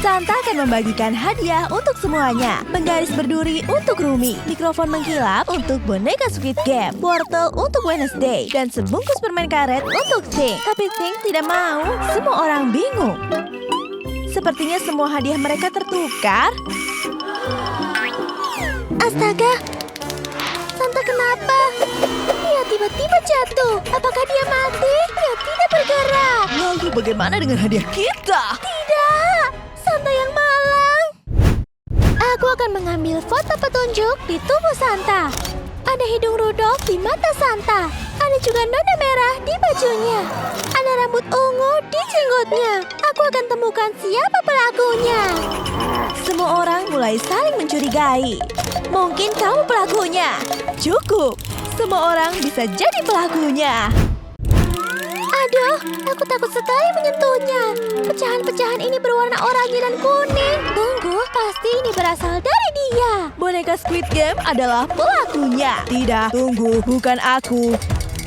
Santa akan membagikan hadiah untuk semuanya. Penggaris berduri untuk Rumi, mikrofon mengkilap untuk boneka Squid Game, wortel untuk Wednesday, dan sebungkus permen karet untuk Tink. Tapi Tink tidak mau. Semua orang bingung. Sepertinya semua hadiah mereka tertukar. Astaga! Santa kenapa? Dia tiba-tiba jatuh. Apakah dia mati? Dia tidak bergerak. Lalu bagaimana dengan hadiah kita? Tidak! Santa yang malang. Aku akan mengambil foto petunjuk di tubuh Santa. Ada hidung Rudolf di mata Santa. Ada juga noda merah di bajunya. Ada rambut ungu di jenggotnya. Aku akan temukan siapa pelakunya. Semua orang mulai saling mencurigai. Mungkin kamu pelakunya. Cukup. Semua orang bisa jadi pelakunya. Aduh, aku takut sekali menyentuhnya. Pecahan-pecahan ini berwarna oranye dan kuning. Tunggu, pasti ini berasal dari dia. Boneka Squid Game adalah pelakunya. Tidak, tunggu, bukan aku.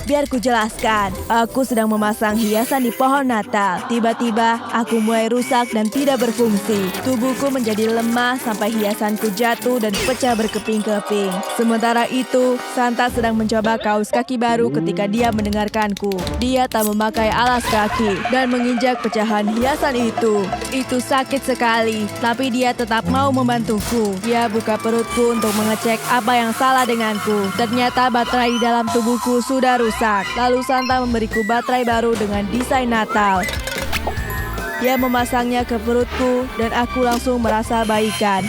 Biar ku jelaskan, aku sedang memasang hiasan di pohon Natal. Tiba-tiba, aku mulai rusak dan tidak berfungsi. Tubuhku menjadi lemah sampai hiasanku jatuh dan pecah berkeping-keping. Sementara itu, Santa sedang mencoba kaos kaki baru ketika dia mendengarkanku. Dia tak memakai alas kaki dan menginjak pecahan hiasan itu. Itu sakit sekali, tapi dia tetap mau membantuku. Dia buka perutku untuk mengecek apa yang salah denganku. Ternyata baterai di dalam tubuhku sudah rusak. Lalu Santa memberiku baterai baru dengan desain Natal. Dia memasangnya ke perutku dan aku langsung merasa baikan.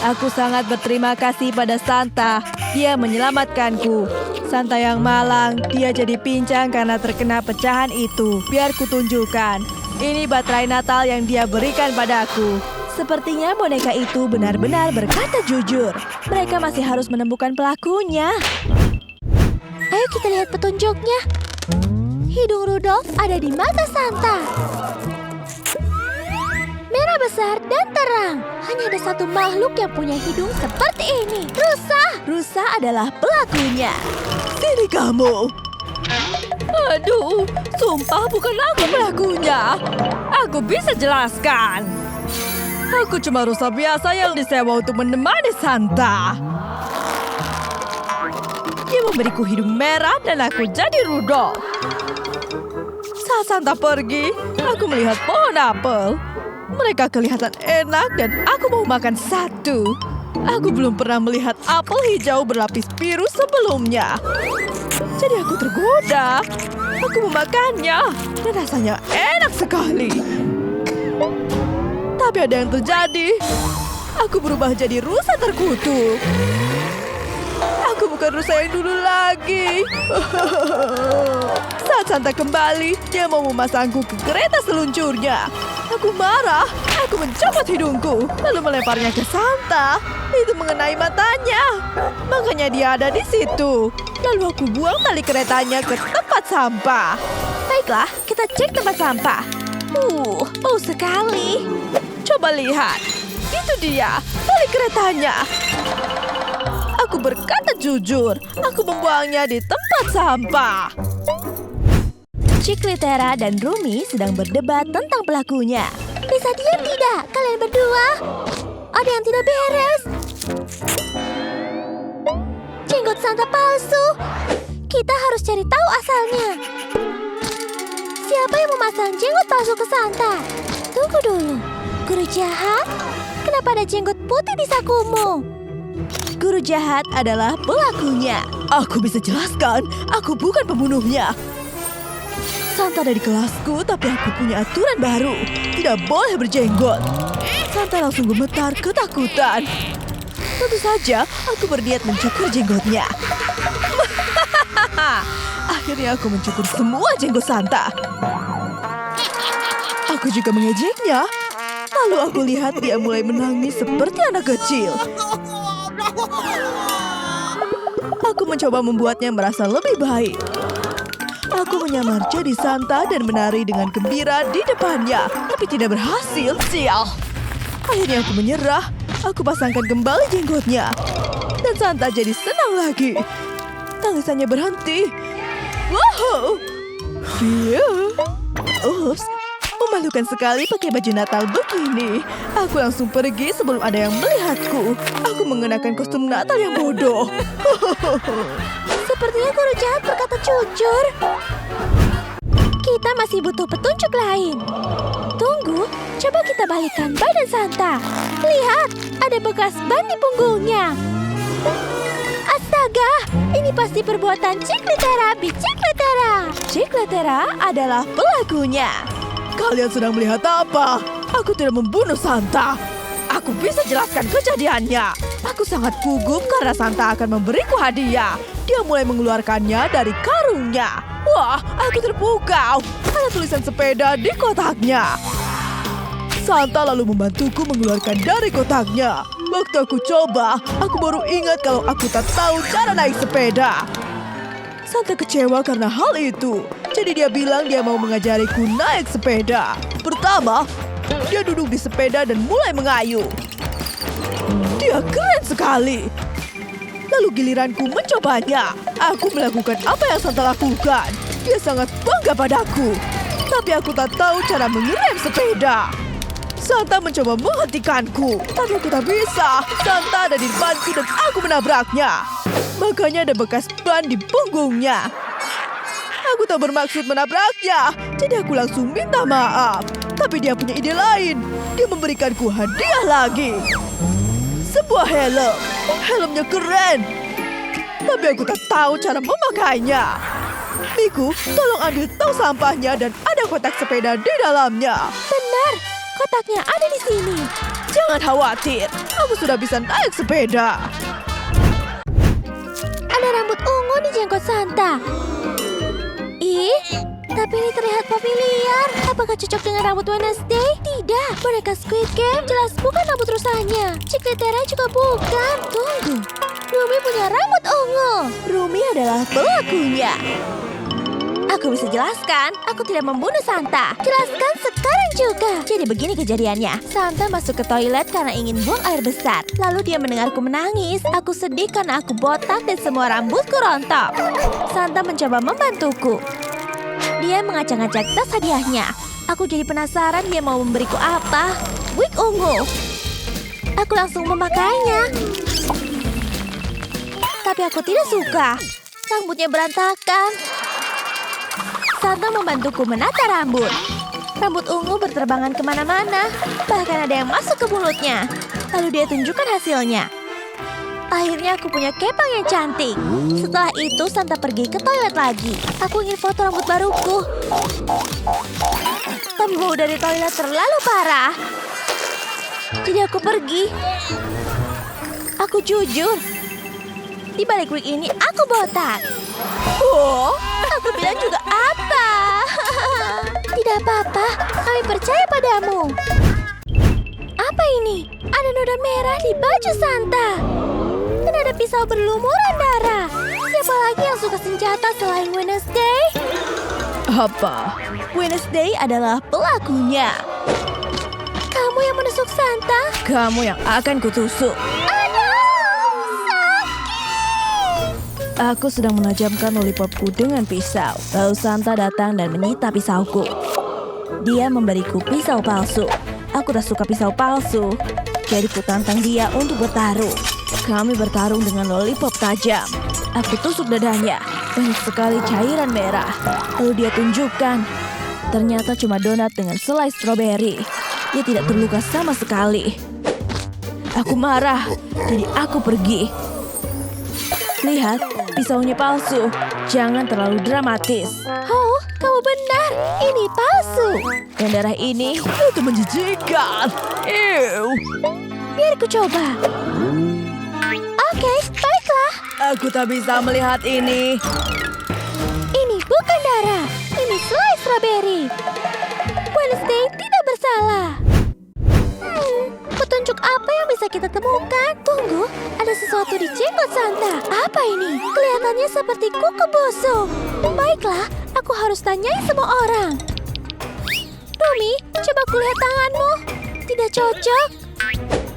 Aku sangat berterima kasih pada Santa. Dia menyelamatkanku. Santa yang malang, dia jadi pincang karena terkena pecahan itu. Biar kutunjukkan. Ini baterai Natal yang dia berikan padaku. Sepertinya boneka itu benar-benar berkata jujur. Mereka masih harus menemukan pelakunya. Ayo kita lihat petunjuknya. Hidung Rudolf ada di mata Santa. Merah besar dan terang. Hanya ada satu makhluk yang punya hidung seperti ini. Rusa. Rusa adalah pelakunya. Sini kamu. Aduh, sumpah bukan aku pelakunya. Aku bisa jelaskan. Aku cuma rusa biasa yang disewa untuk menemani Santa. Dia memberiku hidung merah dan aku jadi Rudolf. Saat Santa pergi, aku melihat pohon apel. Mereka kelihatan enak dan aku mau makan satu. Aku belum pernah melihat apel hijau berlapis biru sebelumnya. Jadi aku tergoda. Aku memakannya dan rasanya enak sekali. Tapi ada yang terjadi. Aku berubah jadi rusa terkutuk. Aku bukan rusa yang dulu lagi. Saat Santa kembali, dia mau memasangku ke kereta seluncurnya. Aku marah. Aku mencopot hidungku, lalu melemparnya ke Santa. Itu mengenai matanya. Makanya dia ada di situ. Lalu aku buang tali keretanya ke tempat sampah. Baiklah, kita cek tempat sampah. Bau sekali. Coba lihat. Itu dia, tali keretanya. Aku berkata jujur, aku membuangnya di tempat sampah. Ciklitera dan Rumi sedang berdebat tentang pelakunya. Bisa diam tidak, kalian berdua? Ada yang tidak beres. Jenggot Santa palsu. Kita harus cari tahu asalnya. Siapa yang memasang jenggot palsu ke Santa? Tunggu dulu. Guru jahat? Kenapa ada jenggot putih di sakumu? Guru jahat adalah pelakunya. Aku bisa jelaskan, aku bukan pembunuhnya. Santa ada di kelasku, tapi aku punya aturan baru. Tidak boleh berjenggot. Santa langsung gemetar ketakutan. Tentu saja, aku berniat mencukur jenggotnya. Akhirnya aku mencukur semua jenggot Santa. Aku juga mengejeknya. Lalu aku lihat dia mulai menangis seperti anak kecil. Aku mencoba membuatnya merasa lebih baik. Aku menyamar jadi Santa dan menari dengan gembira di depannya, tapi tidak berhasil. Sial. Akhirnya aku menyerah. Aku pasangkan kembali jenggotnya. Dan Santa jadi senang lagi. Tangisannya berhenti. Wow. Dia. Ups. Memalukan sekali pakai baju Natal begini. Aku langsung pergi sebelum ada yang melihatku. Aku mengenakan kostum Natal yang bodoh. Sepertinya guru jahat berkata jujur. Kita masih butuh petunjuk lain. Tunggu, coba kita balikkan ban dan Santa. Lihat, ada bekas ban di punggungnya. Astaga, ini pasti perbuatan Cikletera, Bicikletera. Cikletera adalah pelakunya. Kalian sedang melihat apa? Aku tidak membunuh Santa. Aku bisa jelaskan kejadiannya. Aku sangat gugup karena Santa akan memberiku hadiah. Dia mulai mengeluarkannya dari karungnya. Wah, aku terpukau. Ada tulisan sepeda di kotaknya. Santa lalu membantuku mengeluarkan dari kotaknya. Waktu aku coba, aku baru ingat kalau aku tak tahu cara naik sepeda. Santa kecewa karena hal itu. Jadi dia bilang dia mau mengajariku naik sepeda. Pertama, dia duduk di sepeda dan mulai mengayuh. Dia keren sekali. Lalu giliranku mencobanya. Aku melakukan apa yang Santa lakukan. Dia sangat bangga padaku. Tapi aku tak tahu cara mengerem sepeda. Santa mencoba menghentikanku, tapi aku tak bisa. Santa ada di depanku dan aku menabraknya. Makanya ada bekas ban di punggungnya. Aku tak bermaksud menabraknya, jadi aku langsung minta maaf. Tapi dia punya ide lain. Dia memberikanku hadiah lagi. Sebuah helm. Helmnya keren. Tapi aku tak tahu cara memakainya. Miku, tolong ambil tong sampahnya dan ada kotak sepeda di dalamnya. Benar, kotaknya ada di sini. Jangan khawatir, aku sudah bisa naik sepeda. Ada rambut ungu di jenggot Santa. Ih, tapi ini terlihat familiar. Apakah cocok dengan rambut Wednesday? Tidak, boneka Squid Game jelas bukan rambut rusanya. Cikletera juga bukan. Tunggu, Rumi punya rambut ungu. Rumi adalah pelakunya. Aku bisa jelaskan, aku tidak membunuh Santa. Jelaskan sekarang juga. Jadi begini kejadiannya. Santa masuk ke toilet karena ingin buang air besar. Lalu dia mendengarku menangis. Aku sedih karena aku botak dan semua rambutku rontok. Santa mencoba membantuku. Dia mengacak-ngacak tas hadiahnya. Aku jadi penasaran dia mau memberiku apa. Wig ungu. Aku langsung memakainya. Tapi aku tidak suka. Rambutnya berantakan. Santa membantuku menata rambut. Rambut ungu berterbangan kemana-mana. Bahkan ada yang masuk ke mulutnya. Lalu dia tunjukkan hasilnya. Akhirnya aku punya kepang yang cantik. Setelah itu Santa pergi ke toilet lagi. Aku ingin foto rambut baruku. Tapi bau dari toilet terlalu parah. Jadi aku pergi. Aku jujur. Di balik wig ini aku botak. Oh, Aku bilang juga apa? Tidak apa-apa, kami percaya padamu. Apa ini? Ada noda merah di baju Santa. Dan ada pisau berlumuran darah. Siapa lagi yang suka senjata selain Wednesday? apa? Wednesday adalah pelakunya. Kamu yang menusuk Santa? Kamu yang akan kutusuk. Aku sedang menajamkan lollipopku dengan pisau. Lalu Santa datang dan menyita pisauku. Dia memberiku pisau palsu. Aku tak suka pisau palsu. Jadi ku tantang dia untuk bertarung. Kami bertarung dengan lollipop tajam. Aku tusuk dadanya. Banyak sekali cairan merah. Lalu dia tunjukkan. Ternyata cuma donat dengan selai stroberi. Dia tidak terluka sama sekali. Aku marah. Jadi aku pergi. Lihat, pisaunya palsu. Jangan terlalu dramatis. Oh, kamu benar. Ini palsu. Dan darah ini itu menjijikkan. Ew. Biar ku coba. Oke, baiklah. Aku tak bisa melihat ini. Ini bukan darah. Ini selai strawberry. Wednesday tidak bersalah. Petunjuk apa yang bisa kita temukan? Tunggu, ada sesuatu di jenggot Santa. Apa ini? Kelihatannya seperti kuku busuk. Baiklah, aku harus tanyai semua orang. Rumi, coba kulihat tanganmu. Tidak cocok.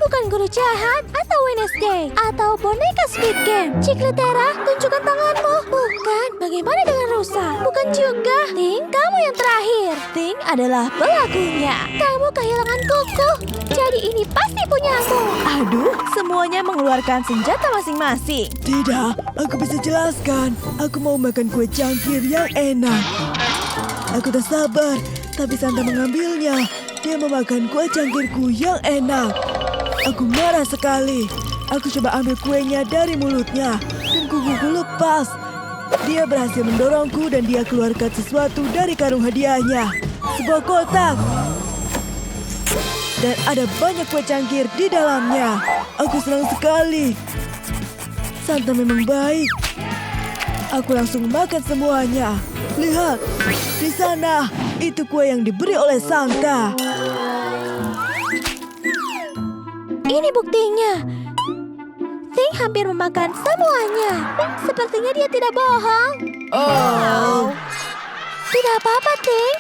bukan guru jahat atau Wednesday atau boneka Squid Game. Cikletera, tunjukkan tanganmu. Bukan. Bagaimana dengan Rusa? Bukan juga. Ting, kamu yang terakhir. Ting adalah pelakunya. Kamu kehilangan kuku. Jadi ini pasti punyamu. Aduh, semuanya mengeluarkan senjata masing-masing. Tidak, aku bisa jelaskan. Aku mau makan kue cangkir yang enak. Aku tak sabar, tapi Santa mengambilnya. Dia memakan kue cangkirku yang enak. Aku marah sekali. Aku coba ambil kuenya dari mulutnya, dan kukuku lepas. Dia berhasil mendorongku dan dia keluarkan sesuatu dari karung hadiahnya. Sebuah kotak. Dan ada banyak kue cangkir di dalamnya. Aku senang sekali. Santa memang baik. Aku langsung makan semuanya. Lihat, di sana. Itu kue yang diberi oleh Santa. Ini buktinya. Ting hampir memakan semuanya. Sepertinya dia tidak bohong. Oh. Tidak apa-apa, Ting.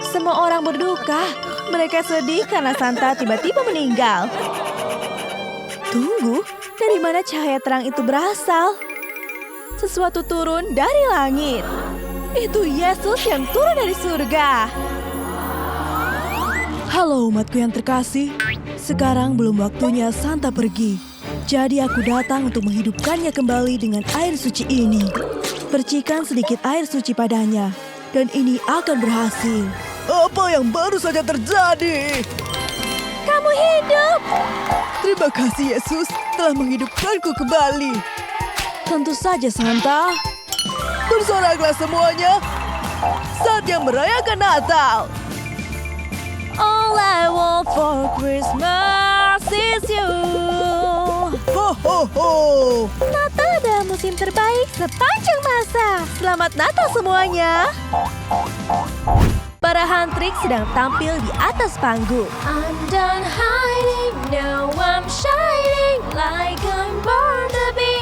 Semua orang berduka. Mereka sedih karena Santa tiba-tiba meninggal. Tunggu, dari mana cahaya terang itu berasal? Sesuatu turun dari langit. Itu Yesus yang turun dari surga. Halo umatku yang terkasih. Sekarang belum waktunya Santa pergi. Jadi aku datang untuk menghidupkannya kembali dengan air suci ini. Percikan sedikit air suci padanya. Dan ini akan berhasil. Apa yang baru saja terjadi? Kamu hidup. Terima kasih Yesus telah menghidupkanku kembali. Tentu saja Santa. Bersoraklah semuanya. Saatnya merayakan Natal. All I want for Christmas is you. Ho ho ho. Natal adalah musim terbaik sepanjang masa. Selamat Natal semuanya. Para hantrik sedang tampil di atas panggung. I'm done hiding, now I'm shining like I'm born to be.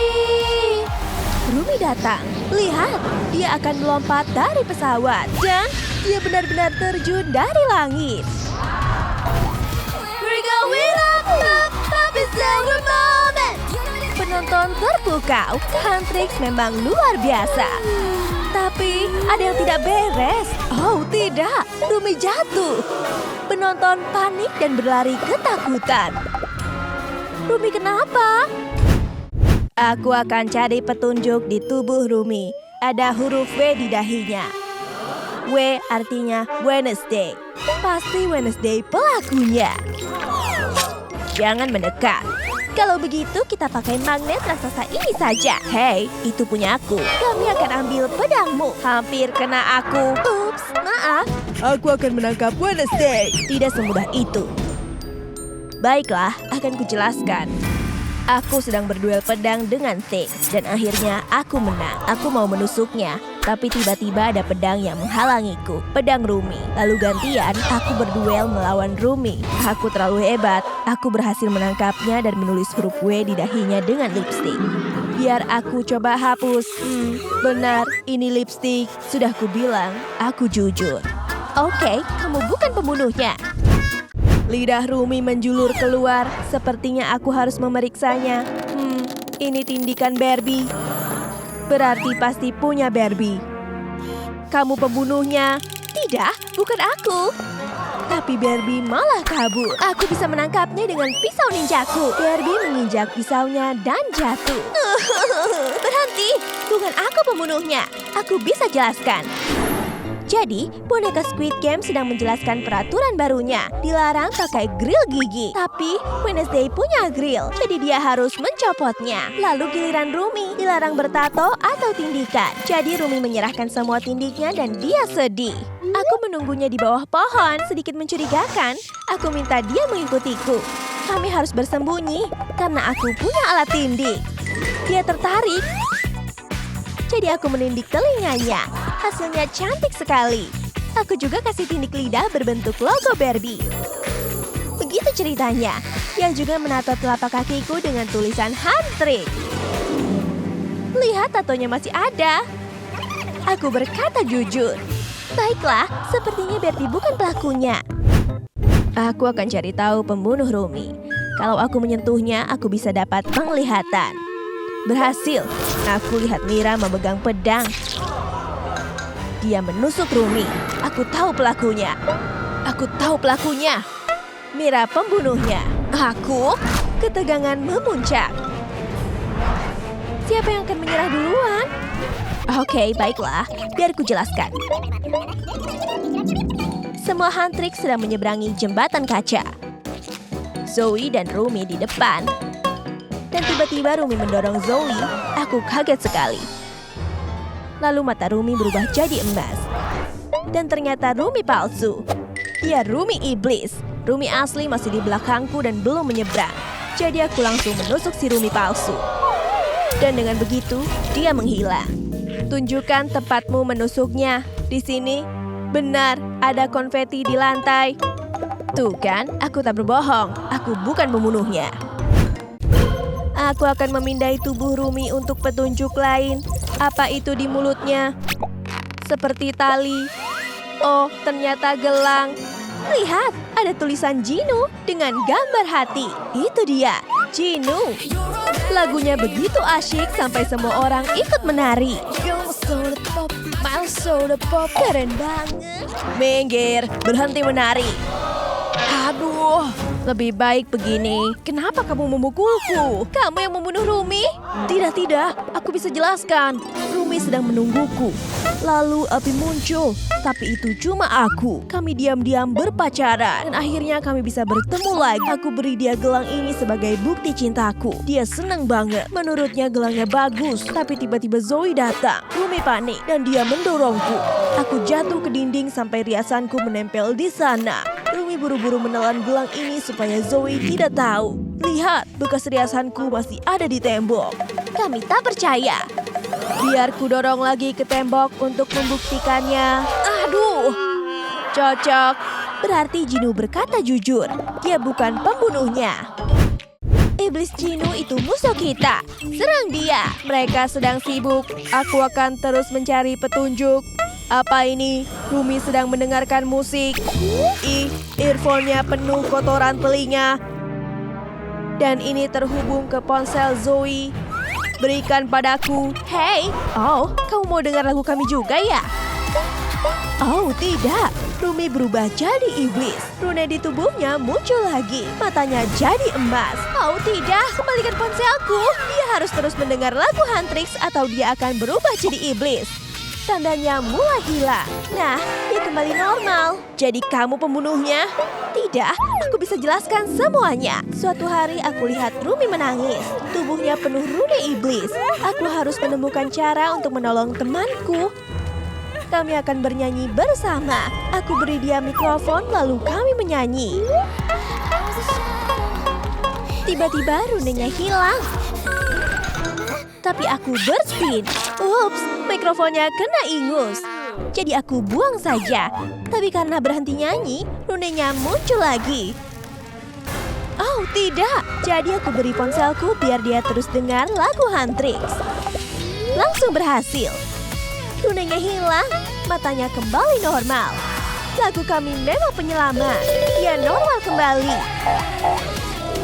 Rumi datang. Lihat, dia akan melompat dari pesawat. Dan dia benar-benar terjun dari langit. We're going up, up, up, it's our moment. Penonton terpukau. Huntrix memang luar biasa. Tapi ada yang tidak beres. Oh tidak, Rumi jatuh. Penonton panik dan berlari ketakutan. Rumi kenapa? Aku akan cari petunjuk di tubuh Rumi. Ada huruf W di dahinya. W artinya Wednesday. Pasti Wednesday pelakunya. Jangan mendekat. Kalau begitu kita pakai magnet raksasa ini saja. Hei, itu punya aku. Kami akan ambil pedangmu. Hampir kena aku. Ups, maaf. Aku akan menangkap Wednesday. Tidak semudah itu. Baiklah, akan kujelaskan. Aku sedang berduel pedang dengan Thing. Dan akhirnya aku menang. Aku mau menusuknya. Tapi tiba-tiba ada pedang yang menghalangiku. Pedang Rumi. Lalu gantian, aku berduel melawan Rumi. Aku terlalu hebat. Aku berhasil menangkapnya dan menulis huruf W di dahinya dengan lipstik. Biar aku coba hapus. Benar, ini lipstik. Sudah kubilang, aku jujur. Oke, kamu bukan pembunuhnya. Lidah Rumi menjulur keluar. Sepertinya aku harus memeriksanya. Ini tindikan Barbie. Berarti pasti punya Barbie. Kamu pembunuhnya. Tidak, bukan aku. Tapi Barbie malah kabur. Aku bisa menangkapnya dengan pisau ninjaku. Barbie menginjak pisaunya dan jatuh. Berhenti, bukan aku pembunuhnya. Aku bisa jelaskan. Jadi, boneka Squid Game sedang menjelaskan peraturan barunya. Dilarang pakai grill gigi. Tapi, Wednesday punya grill. Jadi dia harus mencopotnya. Lalu giliran Rumi. Dilarang bertato atau tindikan. Jadi Rumi menyerahkan semua tindiknya dan dia sedih. Aku menunggunya di bawah pohon. Sedikit mencurigakan. Aku minta dia mengikutiku. Kami harus bersembunyi. Karena aku punya alat tindik. Dia tertarik. Jadi aku menindik telinganya. Hasilnya cantik sekali. Aku juga kasih tindik lidah berbentuk logo Barbie. Begitu ceritanya. Yang juga menato telapak kakiku dengan tulisan Huntrix. Lihat tatonya masih ada. Aku berkata jujur. Baiklah, sepertinya Barbie bukan pelakunya. Aku akan cari tahu pembunuh Rumi. Kalau aku menyentuhnya, aku bisa dapat penglihatan. Berhasil. Aku lihat Mira memegang pedang. Dia menusuk Rumi. Aku tahu pelakunya. Aku tahu pelakunya. Mira pembunuhnya. Aku? Ketegangan memuncak. Siapa yang akan menyerah duluan? Oke, baiklah. Biar ku jelaskan. Semua Huntrix sedang menyeberangi jembatan kaca. Zoe dan Rumi di depan. Dan tiba-tiba Rumi mendorong Zoe. Aku kaget sekali. Lalu mata Rumi berubah jadi emas. Dan ternyata Rumi palsu. Dia Rumi iblis. Rumi asli masih di belakangku dan belum menyeberang. Jadi aku langsung menusuk si Rumi palsu. Dan dengan begitu, dia menghilang. Tunjukkan tempatmu menusuknya. Di sini, benar, ada konfeti di lantai. Tuh kan, aku tak berbohong. Aku bukan pembunuhnya. Aku akan memindai tubuh Rumi untuk petunjuk lain. Apa itu di mulutnya? Seperti tali. Oh, ternyata gelang. Lihat, ada tulisan Jinu dengan gambar hati. Itu dia, Jinu. Lagunya begitu asyik sampai semua orang ikut menari. Keren banget. Minggir, berhenti menari. Aduh, lebih baik begini. Kenapa kamu memukulku? Kamu yang membunuh Rumi? Tidak, aku bisa jelaskan. Rumi sedang menungguku. Lalu api muncul, tapi itu cuma aku. Kami diam-diam berpacaran, dan akhirnya kami bisa bertemu lagi. Aku beri dia gelang ini sebagai bukti cintaku. Dia senang banget. Menurutnya gelangnya bagus, tapi tiba-tiba Zoe datang. Rumi panik, dan dia mendorongku. Aku jatuh ke dinding sampai riasanku menempel di sana. Rumi buru-buru menelan gelang ini supaya Zoe tidak tahu. Lihat, bekas riasanku masih ada di tembok. Kami tak percaya. Biar ku dorong lagi ke tembok untuk membuktikannya. Aduh, cocok. Berarti Jinu berkata jujur. Dia bukan pembunuhnya. Iblis Jinu itu musuh kita. Serang dia. Mereka sedang sibuk. Aku akan terus mencari petunjuk. Apa ini? Rumi sedang mendengarkan musik. Earphone-nya penuh kotoran telinga. Dan ini terhubung ke ponsel Zoe. Berikan padaku. Hey, oh, kamu mau dengar lagu kami juga ya? Oh, tidak. Rumi berubah jadi iblis. Rune di tubuhnya muncul lagi. Matanya jadi emas. Oh, tidak. Kembalikan ponselku. Dia harus terus mendengar lagu Huntrix atau dia akan berubah jadi iblis. Tandanya mulai hilang. Nah, dia kembali normal. Jadi kamu pembunuhnya? Tidak, aku bisa jelaskan semuanya. Suatu hari aku lihat Rumi menangis. Tubuhnya penuh rune iblis. Aku harus menemukan cara untuk menolong temanku. Kami akan bernyanyi bersama. Aku beri dia mikrofon lalu kami menyanyi. Tiba-tiba runenya hilang. Tapi aku berspin. Ups, mikrofonnya kena ingus. Jadi aku buang saja. Tapi karena berhenti nyanyi, runenya muncul lagi. Oh, tidak. Jadi aku beri ponselku biar dia terus dengar lagu Huntrix. Langsung berhasil. Runenya hilang, matanya kembali normal. Lagu kami memang penyelamat. Dia normal kembali.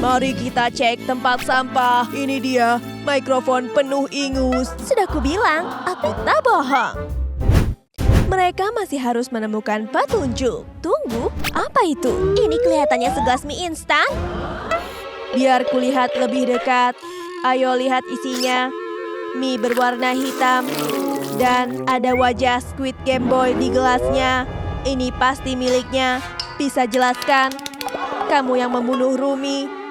Mari kita cek tempat sampah. Ini dia, mikrofon penuh ingus. Sudah kubilang, aku tak bohong. Mereka masih harus menemukan petunjuk. Tunggu, apa itu? Ini kelihatannya segelas mie instan. Biar kulihat lebih dekat. Ayo lihat isinya. Mie berwarna hitam. Dan ada wajah Squid Game Boy di gelasnya. Ini pasti miliknya. Bisa jelaskan? Kamu yang membunuh Rumi?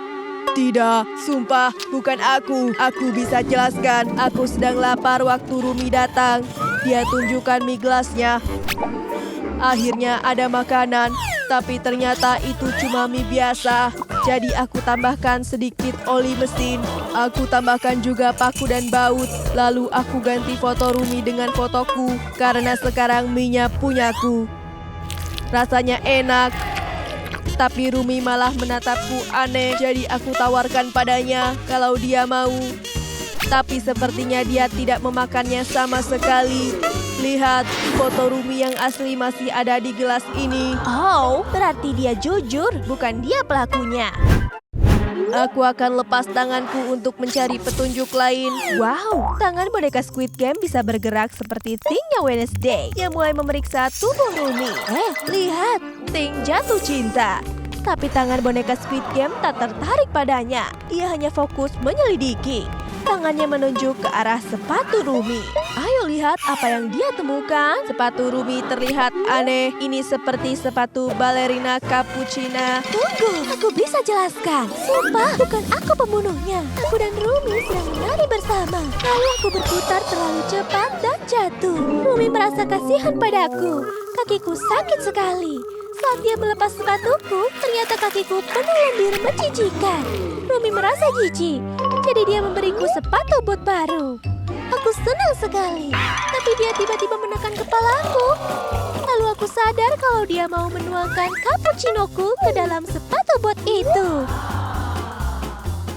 Tidak, sumpah bukan aku. Aku bisa jelaskan. Aku sedang lapar waktu Rumi datang. Dia tunjukkan mie gelasnya. Akhirnya ada makanan, tapi ternyata itu cuma mie biasa. Jadi aku tambahkan sedikit oli mesin. Aku tambahkan juga paku dan baut. Lalu aku ganti foto Rumi dengan fotoku. Karena sekarang mie-nya punyaku. Rasanya enak. Tapi Rumi malah menatapku aneh. Jadi aku tawarkan padanya kalau dia mau. Tapi sepertinya dia tidak memakannya sama sekali. Lihat, foto Rumi yang asli masih ada di gelas ini. Oh, berarti dia jujur, bukan dia pelakunya. Aku akan lepas tanganku untuk mencari petunjuk lain. Wow, tangan boneka Squid Game bisa bergerak seperti Ting-nya Wednesday yang mulai memeriksa tubuh Rumi. Lihat, Ting jatuh cinta. Tapi tangan boneka Squid Game tak tertarik padanya. Ia hanya fokus menyelidiki. Tangannya menunjuk ke arah sepatu Rumi. Ayo lihat apa yang dia temukan. Sepatu Rumi terlihat aneh. Ini seperti sepatu balerina cappuccina. Tunggu, aku bisa jelaskan. Sumpah, bukan aku pembunuhnya. Aku dan Rumi sedang menari bersama. Lalu aku berputar terlalu cepat dan jatuh. Rumi merasa kasihan padaku. Kakiku sakit sekali. Saat dia melepas sepatuku, ternyata kakiku penuh lendir menjijikan. Rumi merasa jijik, jadi dia memberiku sepatu bot baru. Aku senang sekali, tapi dia tiba-tiba menekan kepalaku. Lalu aku sadar kalau dia mau menuangkan cappuccinoku ke dalam sepatu bot itu.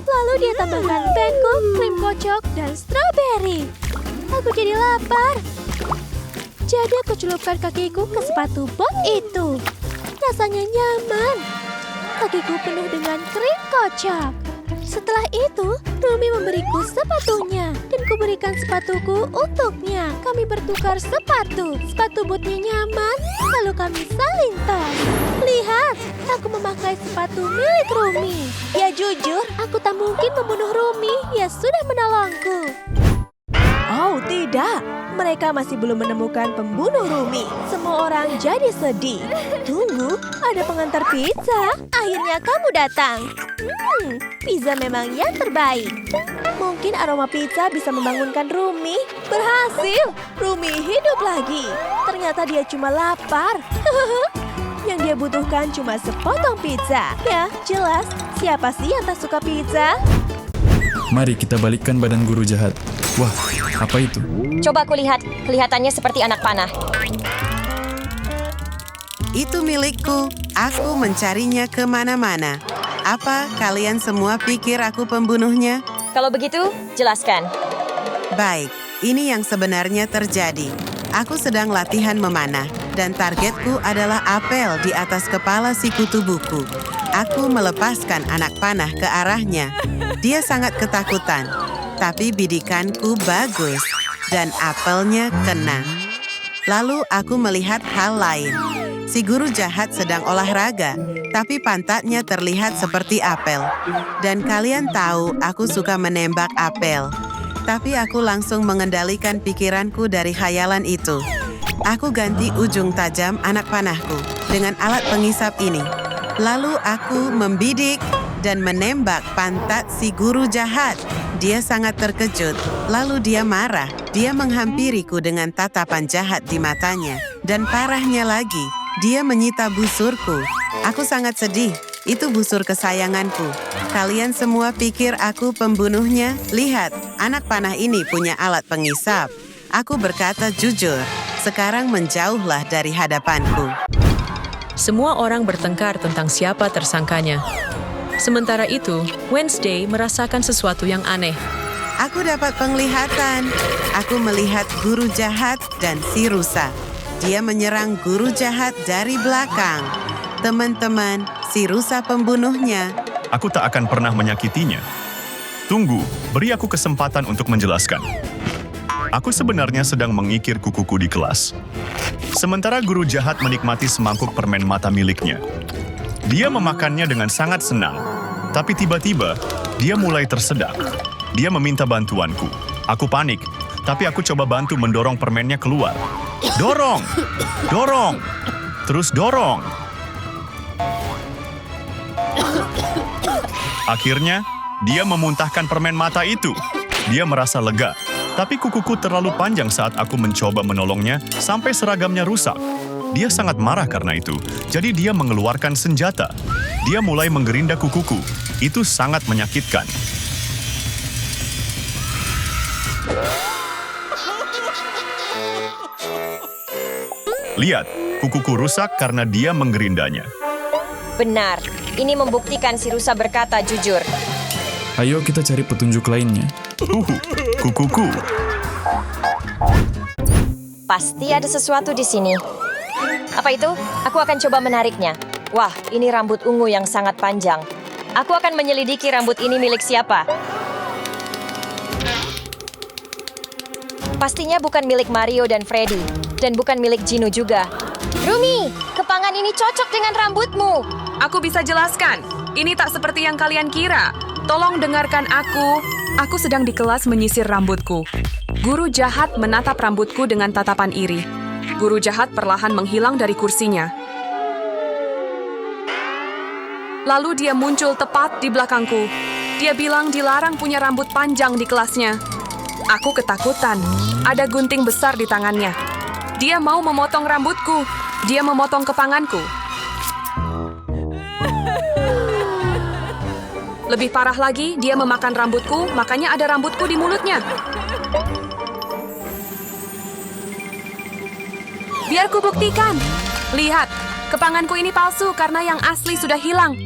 Lalu dia tambahkan pancake, krim kocok, dan strawberry. Aku jadi lapar. Jadi aku celupkan kakiku ke sepatu bot itu. Rasanya nyaman. Kakiku penuh dengan krim kocok. Setelah itu, Rumi memberiku sepatunya dan kuberikan sepatuku untuknya. Kami bertukar sepatu. Sepatu bootnya nyaman, lalu kami saling tos. Lihat, aku memakai sepatu milik Rumi. Ya jujur, aku tak mungkin membunuh Rumi. Dia sudah menolongku. Oh tidak, mereka masih belum menemukan pembunuh Rumi. Semua orang jadi sedih. Tunggu, ada pengantar pizza. Akhirnya kamu datang. Pizza memang yang terbaik. Mungkin aroma pizza bisa membangunkan Rumi. Berhasil, Rumi hidup lagi. Ternyata dia cuma lapar. Yang dia butuhkan cuma sepotong pizza. Ya, jelas. Siapa sih yang tak suka pizza? Mari kita balikkan badan guru jahat. Wah, apa itu? Coba aku lihat, kelihatannya seperti anak panah. Itu milikku. Aku mencarinya kemana-mana. Apa kalian semua pikir aku pembunuhnya? Kalau begitu, jelaskan. Baik, ini yang sebenarnya terjadi. Aku sedang latihan memanah, dan targetku adalah apel di atas kepala si kutu buku. Aku melepaskan anak panah ke arahnya. Dia sangat ketakutan, tapi bidikanku bagus, dan apelnya kena. Lalu aku melihat hal lain. Si guru jahat sedang olahraga, tapi pantatnya terlihat seperti apel. Dan kalian tahu aku suka menembak apel. Tapi aku langsung mengendalikan pikiranku dari khayalan itu. Aku ganti ujung tajam anak panahku dengan alat pengisap ini. Lalu aku membidik dan menembak pantat si guru jahat. Dia sangat terkejut, lalu dia marah. Dia menghampiriku dengan tatapan jahat di matanya. Dan parahnya lagi, dia menyita busurku. Aku sangat sedih. Itu busur kesayanganku. Kalian semua pikir aku pembunuhnya? Lihat, anak panah ini punya alat pengisap. Aku berkata jujur. Sekarang menjauhlah dari hadapanku. Semua orang bertengkar tentang siapa tersangkanya. Sementara itu, Wednesday merasakan sesuatu yang aneh. Aku dapat penglihatan. Aku melihat guru jahat dan si rusa. Dia menyerang guru jahat dari belakang. Teman-teman, si rusa pembunuhnya. Aku tak akan pernah menyakitinya. Tunggu, beri aku kesempatan untuk menjelaskan. Aku sebenarnya sedang mengikir kukuku di kelas. Sementara guru jahat menikmati semangkuk permen mata miliknya. Dia memakannya dengan sangat senang. Tapi tiba-tiba, dia mulai tersedak. Dia meminta bantuanku. Aku panik, tapi aku coba bantu mendorong permennya keluar. Dorong! Dorong! Terus dorong! Akhirnya, dia memuntahkan permen mata itu. Dia merasa lega. Tapi kukuku terlalu panjang saat aku mencoba menolongnya sampai seragamnya rusak. Dia sangat marah karena itu, jadi dia mengeluarkan senjata. Dia mulai menggerinda kukuku. Itu sangat menyakitkan. Lihat, kukuku rusak karena dia menggerindanya. Benar, ini membuktikan si rusa berkata jujur. Ayo kita cari petunjuk lainnya. Kukuku. Pasti ada sesuatu di sini. Apa itu? Aku akan coba menariknya. Wah, ini rambut ungu yang sangat panjang. Aku akan menyelidiki rambut ini milik siapa. Pastinya bukan milik Mario dan Freddy. Dan bukan milik Gino juga. Rumi, kepangan ini cocok dengan rambutmu. Aku bisa jelaskan. Ini tak seperti yang kalian kira. Tolong dengarkan aku. Aku sedang di kelas menyisir rambutku. Guru jahat menatap rambutku dengan tatapan iri. Guru jahat perlahan menghilang dari kursinya. Lalu dia muncul tepat di belakangku. Dia bilang dilarang punya rambut panjang di kelasnya. Aku ketakutan. Ada gunting besar di tangannya. Dia mau memotong rambutku. Dia memotong kepanganku. Lebih parah lagi, dia memakan rambutku, makanya ada rambutku di mulutnya. Biar ku buktikan. Lihat, kepanganku ini palsu karena yang asli sudah hilang.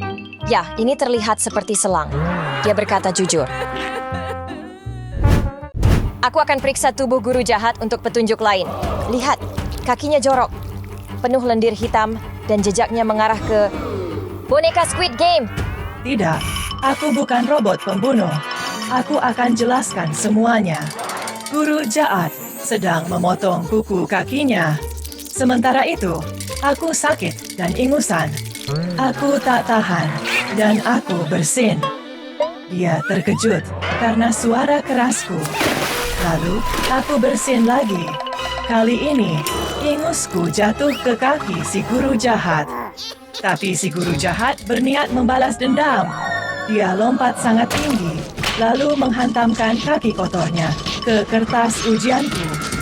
Ya, ini terlihat seperti selang. Dia berkata jujur. Aku akan periksa tubuh guru jahat untuk petunjuk lain. Lihat, kakinya jorok, penuh lendir hitam, dan jejaknya mengarah ke boneka Squid Game. Tidak, aku bukan robot pembunuh. Aku akan jelaskan semuanya. Guru jahat sedang memotong kuku kakinya. Sementara itu, aku sakit dan ingusan. Aku tak tahan dan aku bersin. Dia terkejut karena suara kerasku. Lalu, aku bersin lagi. Kali ini, ingusku jatuh ke kaki si guru jahat. Tapi si guru jahat berniat membalas dendam. Dia lompat sangat tinggi, lalu menghantamkan kaki kotornya ke kertas ujianku.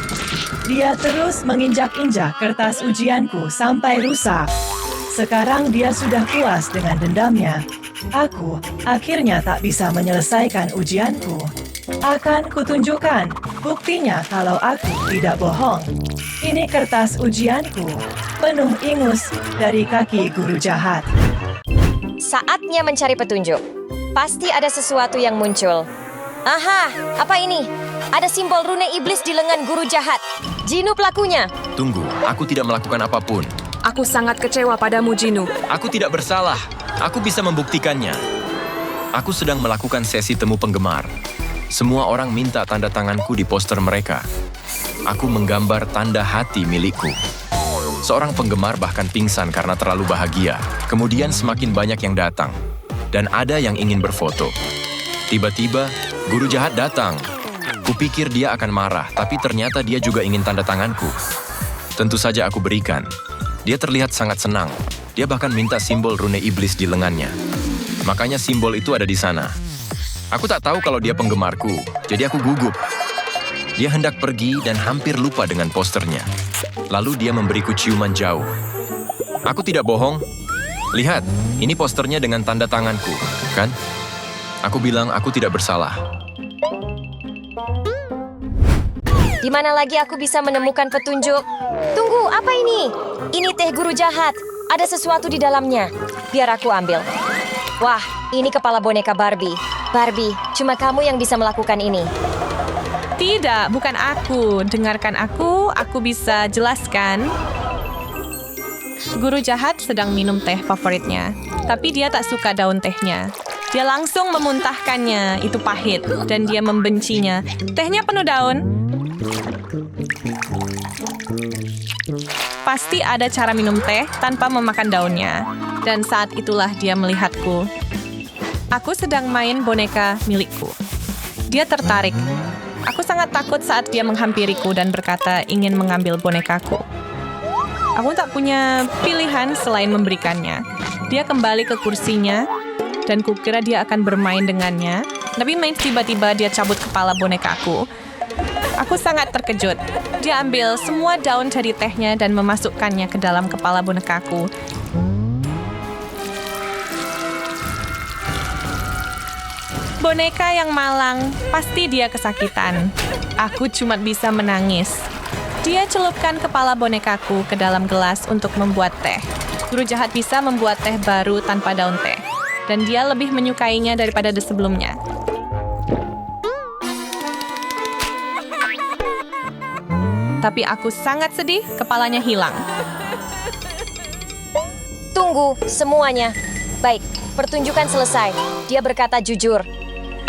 Dia terus menginjak-injak kertas ujianku sampai rusak. Sekarang dia sudah puas dengan dendamnya. Aku akhirnya tak bisa menyelesaikan ujianku. Akan kutunjukkan buktinya kalau aku tidak bohong. Ini kertas ujianku, penuh ingus dari kaki guru jahat. Saatnya mencari petunjuk. Pasti ada sesuatu yang muncul. Aha, apa ini? Ada simbol rune iblis di lengan guru jahat. Gino pelakunya. Tunggu, aku tidak melakukan apapun. Aku sangat kecewa padamu, Gino. Aku tidak bersalah. Aku bisa membuktikannya. Aku sedang melakukan sesi temu penggemar. Semua orang minta tanda tanganku di poster mereka. Aku menggambar tanda hati milikku. Seorang penggemar bahkan pingsan karena terlalu bahagia. Kemudian semakin banyak yang datang. Dan ada yang ingin berfoto. Tiba-tiba, guru jahat datang. Kupikir dia akan marah, tapi ternyata dia juga ingin tanda tanganku. Tentu saja aku berikan. Dia terlihat sangat senang. Dia bahkan minta simbol rune iblis di lengannya. Makanya simbol itu ada di sana. Aku tak tahu kalau dia penggemarku, jadi aku gugup. Dia hendak pergi dan hampir lupa dengan posternya. Lalu dia memberiku ciuman jauh. Aku tidak bohong. Lihat, ini posternya dengan tanda tanganku, kan? Aku bilang aku tidak bersalah. Di mana lagi aku bisa menemukan petunjuk? Tunggu, apa ini? Ini teh guru jahat. Ada sesuatu di dalamnya. Biar aku ambil. Wah, ini kepala boneka Barbie. Barbie, cuma kamu yang bisa melakukan ini. Tidak, bukan aku. Dengarkan aku bisa jelaskan. Guru jahat sedang minum teh favoritnya. Tapi dia tak suka daun tehnya. Dia langsung memuntahkannya, itu pahit. Dan dia membencinya. Tehnya penuh daun. Pasti ada cara minum teh tanpa memakan daunnya. Dan saat itulah dia melihatku. Aku sedang main boneka milikku. Dia tertarik. Aku sangat takut saat dia menghampiriku dan berkata ingin mengambil bonekaku. Aku tak punya pilihan selain memberikannya. Dia kembali ke kursinya, dan kukira dia akan bermain dengannya. Tapi tiba-tiba dia cabut kepala bonekaku. Aku sangat terkejut. Dia ambil semua daun dari tehnya dan memasukkannya ke dalam kepala bonekaku. Boneka yang malang, pasti dia kesakitan. Aku cuma bisa menangis. Dia celupkan kepala bonekaku ke dalam gelas untuk membuat teh. Guru jahat bisa membuat teh baru tanpa daun teh. Dan dia lebih menyukainya daripada sebelumnya. Tapi aku sangat sedih, kepalanya hilang. Tunggu, semuanya. Baik, pertunjukan selesai. Dia berkata jujur.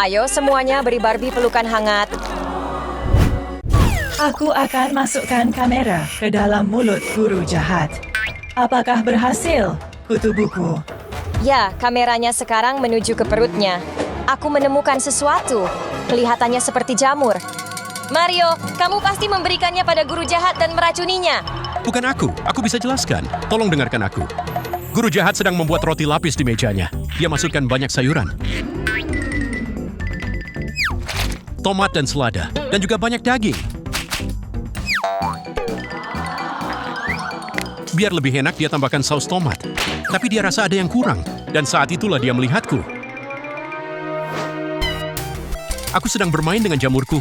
Ayo semuanya beri Barbie pelukan hangat. Aku akan masukkan kamera ke dalam mulut guru jahat. Apakah berhasil, kutu buku? Ya, kameranya sekarang menuju ke perutnya. Aku menemukan sesuatu. Kelihatannya seperti jamur. Mario, kamu pasti memberikannya pada guru jahat dan meracuninya. Bukan aku bisa jelaskan. Tolong dengarkan aku. Guru jahat sedang membuat roti lapis di mejanya. Dia masukkan banyak sayuran. Tomat dan selada. Dan juga banyak daging. Biar lebih enak, dia tambahkan saus tomat. Tapi dia rasa ada yang kurang. Dan saat itulah dia melihatku. Aku sedang bermain dengan jamurku.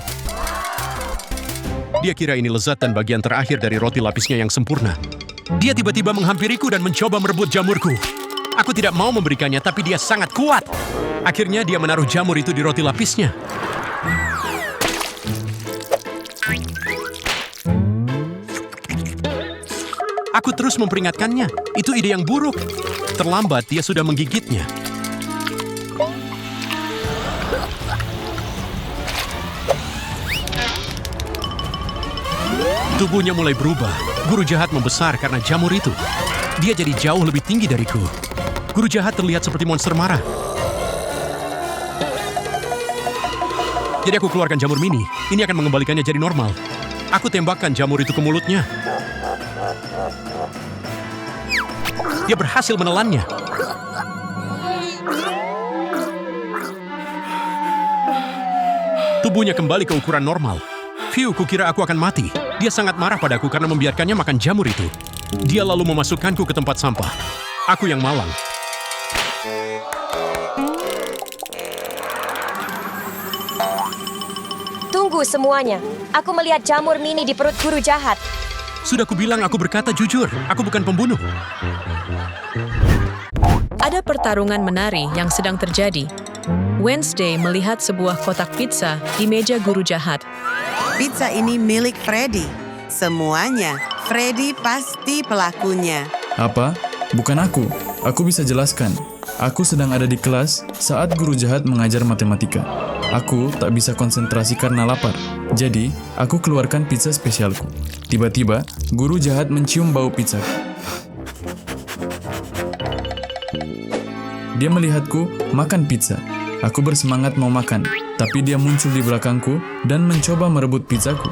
Dia kira ini lezat dan bagian terakhir dari roti lapisnya yang sempurna. Dia tiba-tiba menghampiriku dan mencoba merebut jamurku. Aku tidak mau memberikannya, tapi dia sangat kuat. Akhirnya dia menaruh jamur itu di roti lapisnya. Aku terus memperingatkannya. Itu ide yang buruk. Terlambat, dia sudah menggigitnya. Tubuhnya mulai berubah. Guru jahat membesar karena jamur itu. Dia jadi jauh lebih tinggi dariku. Guru jahat terlihat seperti monster marah. Jadi aku keluarkan jamur mini. Ini akan mengembalikannya jadi normal. Aku tembakkan jamur itu ke mulutnya. Dia berhasil menelannya. Tubuhnya kembali ke ukuran normal. Phew, kukira aku akan mati. Dia sangat marah padaku karena membiarkannya makan jamur itu. Dia lalu memasukkanku ke tempat sampah. Aku yang malang. Tunggu semuanya. Aku melihat jamur mini di perut guru jahat. Sudah kubilang aku berkata jujur. Aku bukan pembunuh. Ada pertarungan menari yang sedang terjadi. Wednesday melihat sebuah kotak pizza di meja guru jahat. Pizza ini milik Freddy. Semuanya. Freddy pasti pelakunya. Apa? Bukan aku. Aku bisa jelaskan. Aku sedang ada di kelas saat guru jahat mengajar matematika. Aku tak bisa konsentrasi karena lapar. Jadi, aku keluarkan pizza spesialku. Tiba-tiba, guru jahat mencium bau pizza. Dia melihatku makan pizza. Aku bersemangat mau makan, tapi dia muncul di belakangku dan mencoba merebut pizzaku.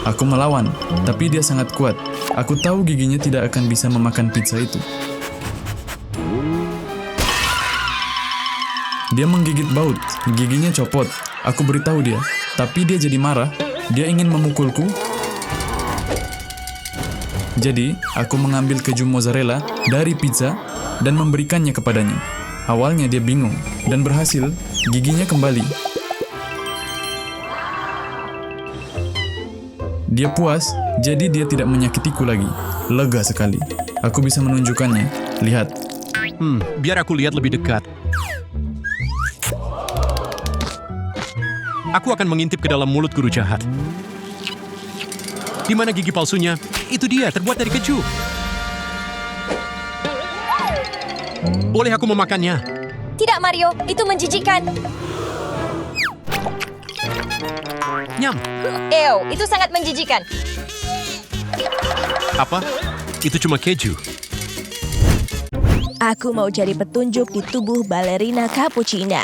Aku melawan, tapi dia sangat kuat. Aku tahu giginya tidak akan bisa memakan pizza itu. Dia menggigit baut, giginya copot. Aku beritahu dia, tapi dia jadi marah. Dia ingin memukulku. Jadi, aku mengambil keju mozzarella dari pizza dan memberikannya kepadanya. Awalnya dia bingung dan berhasil, giginya kembali. Dia puas, jadi dia tidak menyakitiku lagi. Lega sekali. Aku bisa menunjukkannya. Lihat. Biar aku lihat lebih dekat. Aku akan mengintip ke dalam mulut guru jahat. Di mana gigi palsunya? Itu dia, terbuat dari keju. Boleh aku memakannya? Tidak, Mario. Itu menjijikan. Nyam. Ew, itu sangat menjijikan. Apa? Itu cuma keju. Aku mau cari petunjuk di tubuh balerina Cappuccina.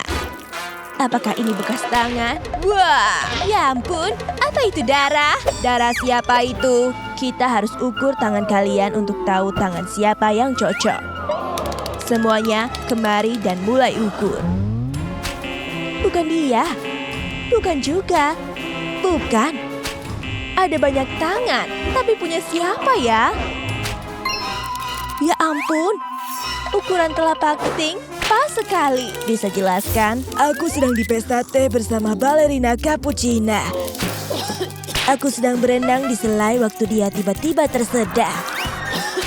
Apakah ini bekas tangan? Wah, ya ampun, apa itu darah? Darah siapa itu? Kita harus ukur tangan kalian untuk tahu tangan siapa yang cocok. Semuanya kemari dan mulai ukur. Bukan dia. Bukan juga. Bukan. Ada banyak tangan, tapi punya siapa ya? Ya ampun, ukuran telapak keting pas sekali. Bisa jelaskan? Aku sedang di pesta teh bersama balerina Cappuccina. Aku sedang berenang di selai waktu dia tiba-tiba tersedak.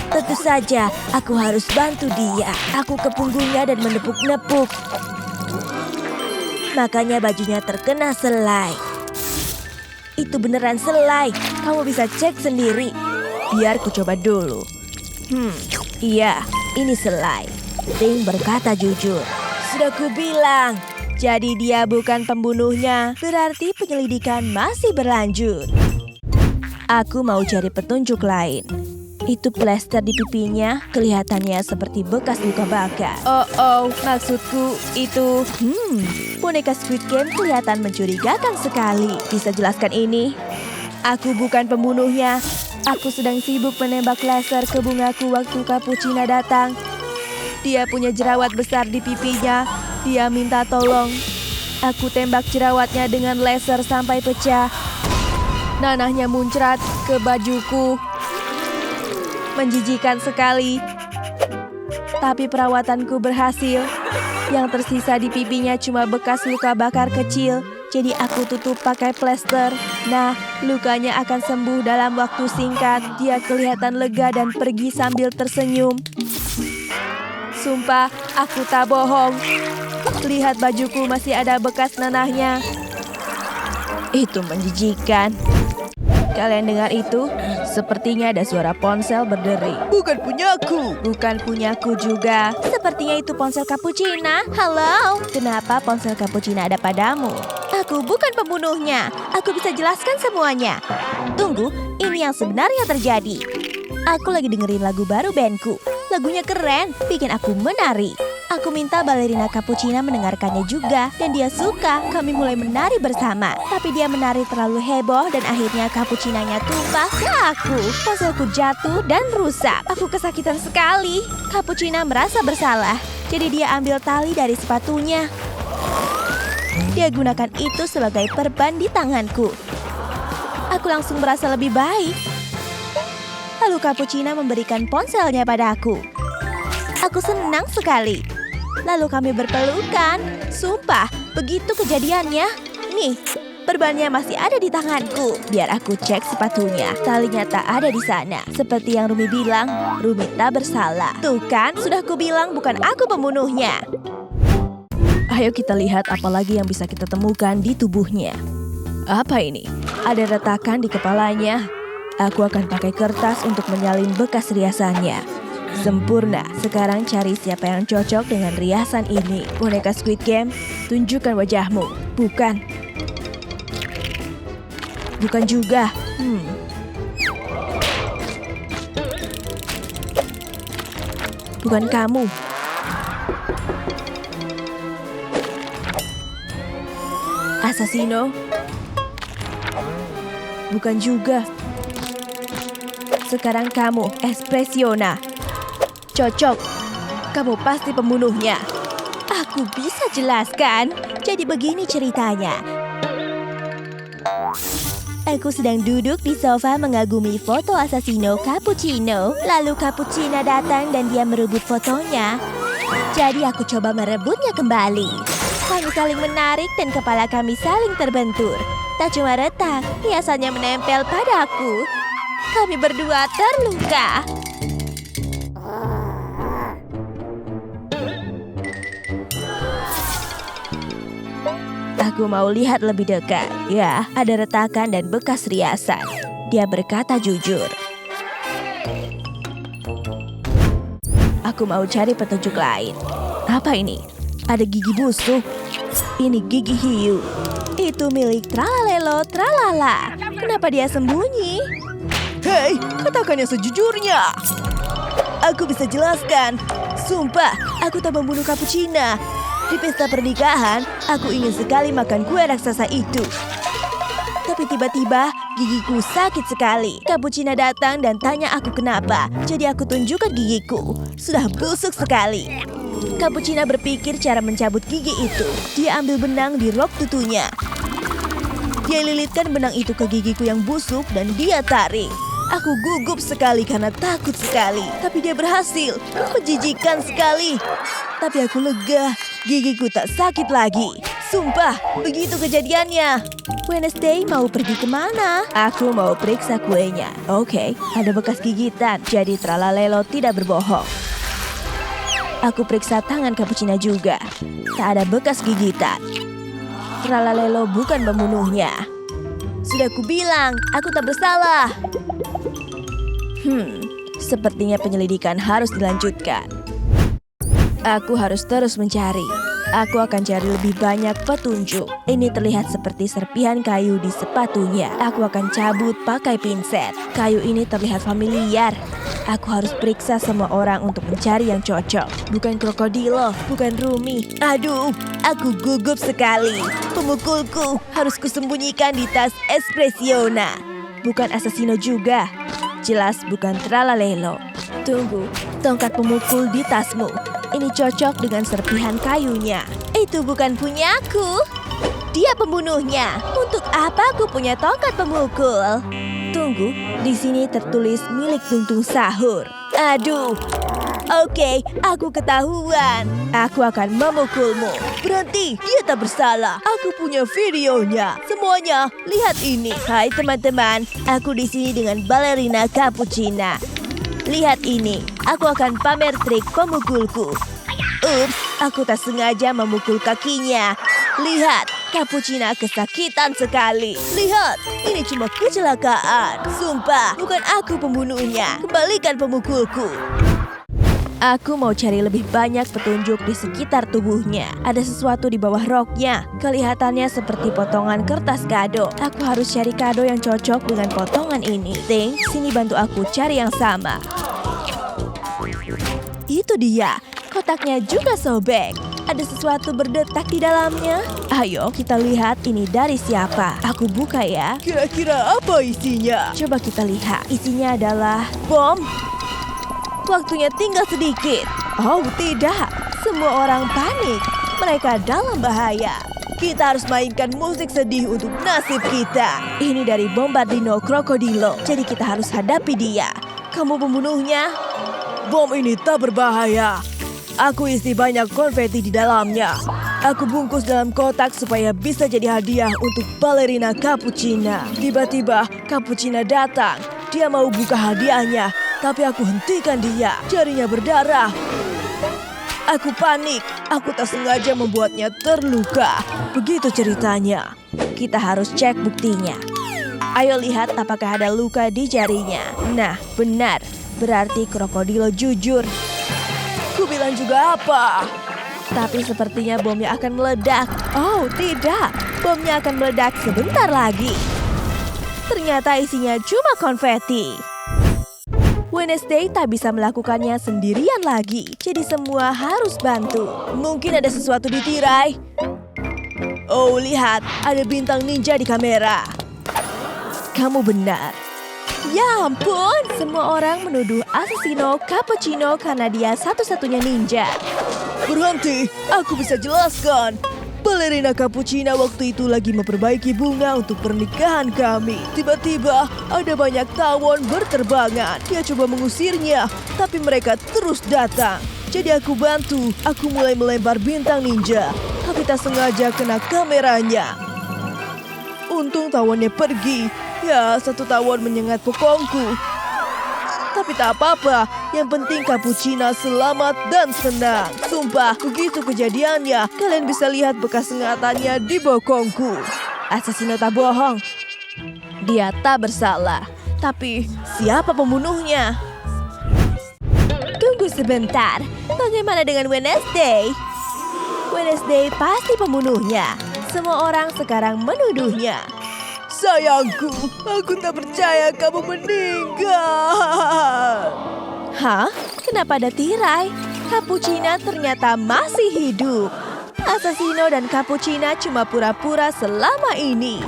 Tentu saja, aku harus bantu dia. Aku ke punggungnya dan menepuk-nepuk. Oh, Makanya bajunya terkena selai. itu beneran selai. Kamu bisa cek sendiri. Biar ku coba dulu. Iya, ini selai. Ting berkata jujur. Sudah ku bilang. Jadi dia bukan pembunuhnya. Berarti penyelidikan masih berlanjut. Aku mau cari petunjuk lain. Itu plester di pipinya kelihatannya seperti bekas luka bakar. Oh, maksudku itu... boneka Squid Game kelihatan mencurigakan sekali. Bisa jelaskan ini? Aku bukan pembunuhnya. Aku sedang sibuk menembak laser ke bungaku waktu Cappuccina datang. Dia punya jerawat besar di pipinya. Dia minta tolong. Aku tembak jerawatnya dengan laser sampai pecah. Nanahnya muncrat ke bajuku. Menjijikan sekali. Tapi perawatanku berhasil. Yang tersisa di pipinya cuma bekas luka bakar kecil. Jadi aku tutup pakai plester. Nah, lukanya akan sembuh dalam waktu singkat. Dia kelihatan lega dan pergi sambil tersenyum. Sumpah, aku tak bohong. Lihat bajuku masih ada bekas nanahnya. Itu menjijikan. Kalian dengar itu? Sepertinya ada suara ponsel berdering. Bukan punyaku. Bukan punyaku juga. Sepertinya itu ponsel Cappuccina. Halo, kenapa ponsel Cappuccina ada padamu? Aku bukan pembunuhnya. Aku bisa jelaskan semuanya. Tunggu, ini yang sebenarnya terjadi. Aku lagi dengerin lagu baru bandku. Lagunya keren, bikin aku menari. Aku minta balerina Cappuccina mendengarkannya juga, dan dia suka. Kami mulai menari bersama, tapi dia menari terlalu heboh dan akhirnya Cappuccinanya tumpah ke aku. Ponselku jatuh dan rusak. Aku kesakitan sekali. Cappuccina merasa bersalah, jadi dia ambil tali dari sepatunya. Dia gunakan itu sebagai perban di tanganku. Aku langsung merasa lebih baik. Lalu Cappuccina memberikan ponselnya padaku. Aku senang sekali. Lalu kami berpelukan. Sumpah, begitu kejadiannya. Nih, perbannya masih ada di tanganku. Biar aku cek sepatunya. Talinya tak ada di sana. Seperti yang Rumi bilang, Rumi tak bersalah. Tuh kan, sudah kubilang bukan aku pembunuhnya. Ayo kita lihat apa lagi yang bisa kita temukan di tubuhnya. Apa ini? Ada retakan di kepalanya. Aku akan pakai kertas untuk menyalin bekas riasannya. Sempurna. Sekarang cari siapa yang cocok dengan riasan ini. Boneka Squid Game, tunjukkan wajahmu. Bukan. Bukan juga. Bukan kamu. Assassino. Bukan juga. Sekarang kamu, Espressiona. Cocok. Kamu pasti pembunuhnya. Aku bisa jelaskan. Jadi begini ceritanya. Aku sedang duduk di sofa mengagumi foto Assassino Cappuccino. Lalu Cappuccina datang dan dia merebut fotonya. Jadi aku coba merebutnya kembali. Kami saling menarik dan kepala kami saling terbentur. Tak cuma retak, hiasannya menempel padaku. Kami berdua terluka. Aku mau lihat lebih dekat. Ya, ada retakan dan bekas riasan. Dia berkata jujur. Aku mau cari petunjuk lain. Apa ini? Ada gigi busuk. Ini gigi hiu. Itu milik Tralalelo Tralala. Kenapa dia sembunyi? Hei, katakan yang sejujurnya. Aku bisa jelaskan. Sumpah, aku tak membunuh Cappuccina. Di pesta pernikahan, aku ingin sekali makan kue raksasa itu. Tapi tiba-tiba, gigiku sakit sekali. Cappuccina datang dan tanya aku kenapa. Jadi aku tunjukkan gigiku. Sudah busuk sekali. Cappuccina berpikir cara mencabut gigi itu. Dia ambil benang di rok tutunya. Dia lilitkan benang itu ke gigiku yang busuk dan dia tarik. Aku gugup sekali karena takut sekali. Tapi dia berhasil. Menjijikan sekali. Tapi aku lega. Gigiku tak sakit lagi. Sumpah, begitu kejadiannya. Wednesday mau pergi kemana? Aku mau periksa kuenya. Oke, ada bekas gigitan. Jadi Tralalelo tidak berbohong. Aku periksa tangan Cappuccina juga. Tak ada bekas gigitan. Tralalelo bukan pembunuhnya. Sudah kubilang, aku tak bersalah. Sepertinya penyelidikan harus dilanjutkan. Aku harus terus mencari. Aku akan cari lebih banyak petunjuk. Ini terlihat seperti serpihan kayu di sepatunya. Aku akan cabut pakai pinset. Kayu ini terlihat familiar. Aku harus periksa semua orang untuk mencari yang cocok. Bukan krokodilo, bukan Rumi. Aduh, aku gugup sekali. Pemukulku harus kusembunyikan di tas Espressiona. Bukan Assassino juga. Jelas bukan Tralalelo. Tunggu, tongkat pemukul di tasmu. Ini cocok dengan serpihan kayunya. Itu bukan punyaku. Dia pembunuhnya. Untuk apa aku punya tongkat pemukul? Tunggu, di sini tertulis milik Tuntung Sahur. Aduh. Oke, aku ketahuan. Aku akan memukulmu. Berhenti, dia tak bersalah. Aku punya videonya. Semuanya, lihat ini. Hai teman-teman, aku di sini dengan balerina Cappuccina. Lihat ini, aku akan pamer trik pemukulku. Ups, aku tak sengaja memukul kakinya. Lihat, Cappuccina kesakitan sekali. Lihat, ini cuma kecelakaan. Sumpah, bukan aku pembunuhnya. Kembalikan pemukulku. Aku mau cari lebih banyak petunjuk di sekitar tubuhnya. Ada sesuatu di bawah roknya. Kelihatannya seperti potongan kertas kado. Aku harus cari kado yang cocok dengan potongan ini. Ting, sini bantu aku cari yang sama. Itu dia. Kotaknya juga sobek. Ada sesuatu berdetak di dalamnya. Ayo kita lihat ini dari siapa. Aku buka ya. Kira-kira apa isinya? Coba kita lihat. Isinya adalah bom. Waktunya tinggal sedikit. Oh tidak, semua orang panik. Mereka dalam bahaya. Kita harus mainkan musik sedih untuk nasib kita. Ini dari Bombardino Krokodilo. Jadi kita harus hadapi dia. Kamu pembunuhnya? Bom ini tak berbahaya. Aku isi banyak konfeti di dalamnya. Aku bungkus dalam kotak supaya bisa jadi hadiah untuk balerina Cappuccina. Tiba-tiba Cappuccina datang. Dia mau buka hadiahnya, tapi aku hentikan dia. Jarinya berdarah. Aku panik. Aku tak sengaja membuatnya terluka. Begitu ceritanya. Kita harus cek buktinya. Ayo lihat apakah ada luka di jarinya. Nah, benar. Berarti krokodilo jujur. Ku bilang juga apa? Tapi sepertinya bomnya akan meledak. Oh, tidak. Bomnya akan meledak sebentar lagi. Ternyata isinya cuma konfeti. Wednesday tak bisa melakukannya sendirian lagi. Jadi semua harus bantu. Mungkin ada sesuatu di tirai. Oh, lihat. Ada bintang ninja di kamera. Kamu benar. Ya ampun, semua orang menuduh Assassino Cappuccino karena dia satu-satunya ninja. Berhenti, aku bisa jelaskan. Balerina Cappuccina waktu itu lagi memperbaiki bunga untuk pernikahan kami. Tiba-tiba ada banyak tawon berterbangan. Dia coba mengusirnya, tapi mereka terus datang. Jadi aku bantu, aku mulai melempar bintang ninja. Tapi tak sengaja kena kameranya. Untung tawonnya pergi. Ya, satu tawon menyengat bokongku. Tapi tak apa-apa, yang penting Cappuccina selamat dan senang. Sumpah, begitu kejadiannya, kalian bisa lihat bekas sengatannya di bokongku. Assassino tak bohong. Dia tak bersalah. Tapi siapa pembunuhnya? Tunggu sebentar, bagaimana dengan Wednesday? Wednesday pasti pembunuhnya. Semua orang sekarang menuduhnya. Sayangku, aku tak percaya kamu meninggal. Hah? Kenapa ada tirai? Cappuccina ternyata masih hidup. Assassino dan Cappuccina cuma pura-pura selama ini.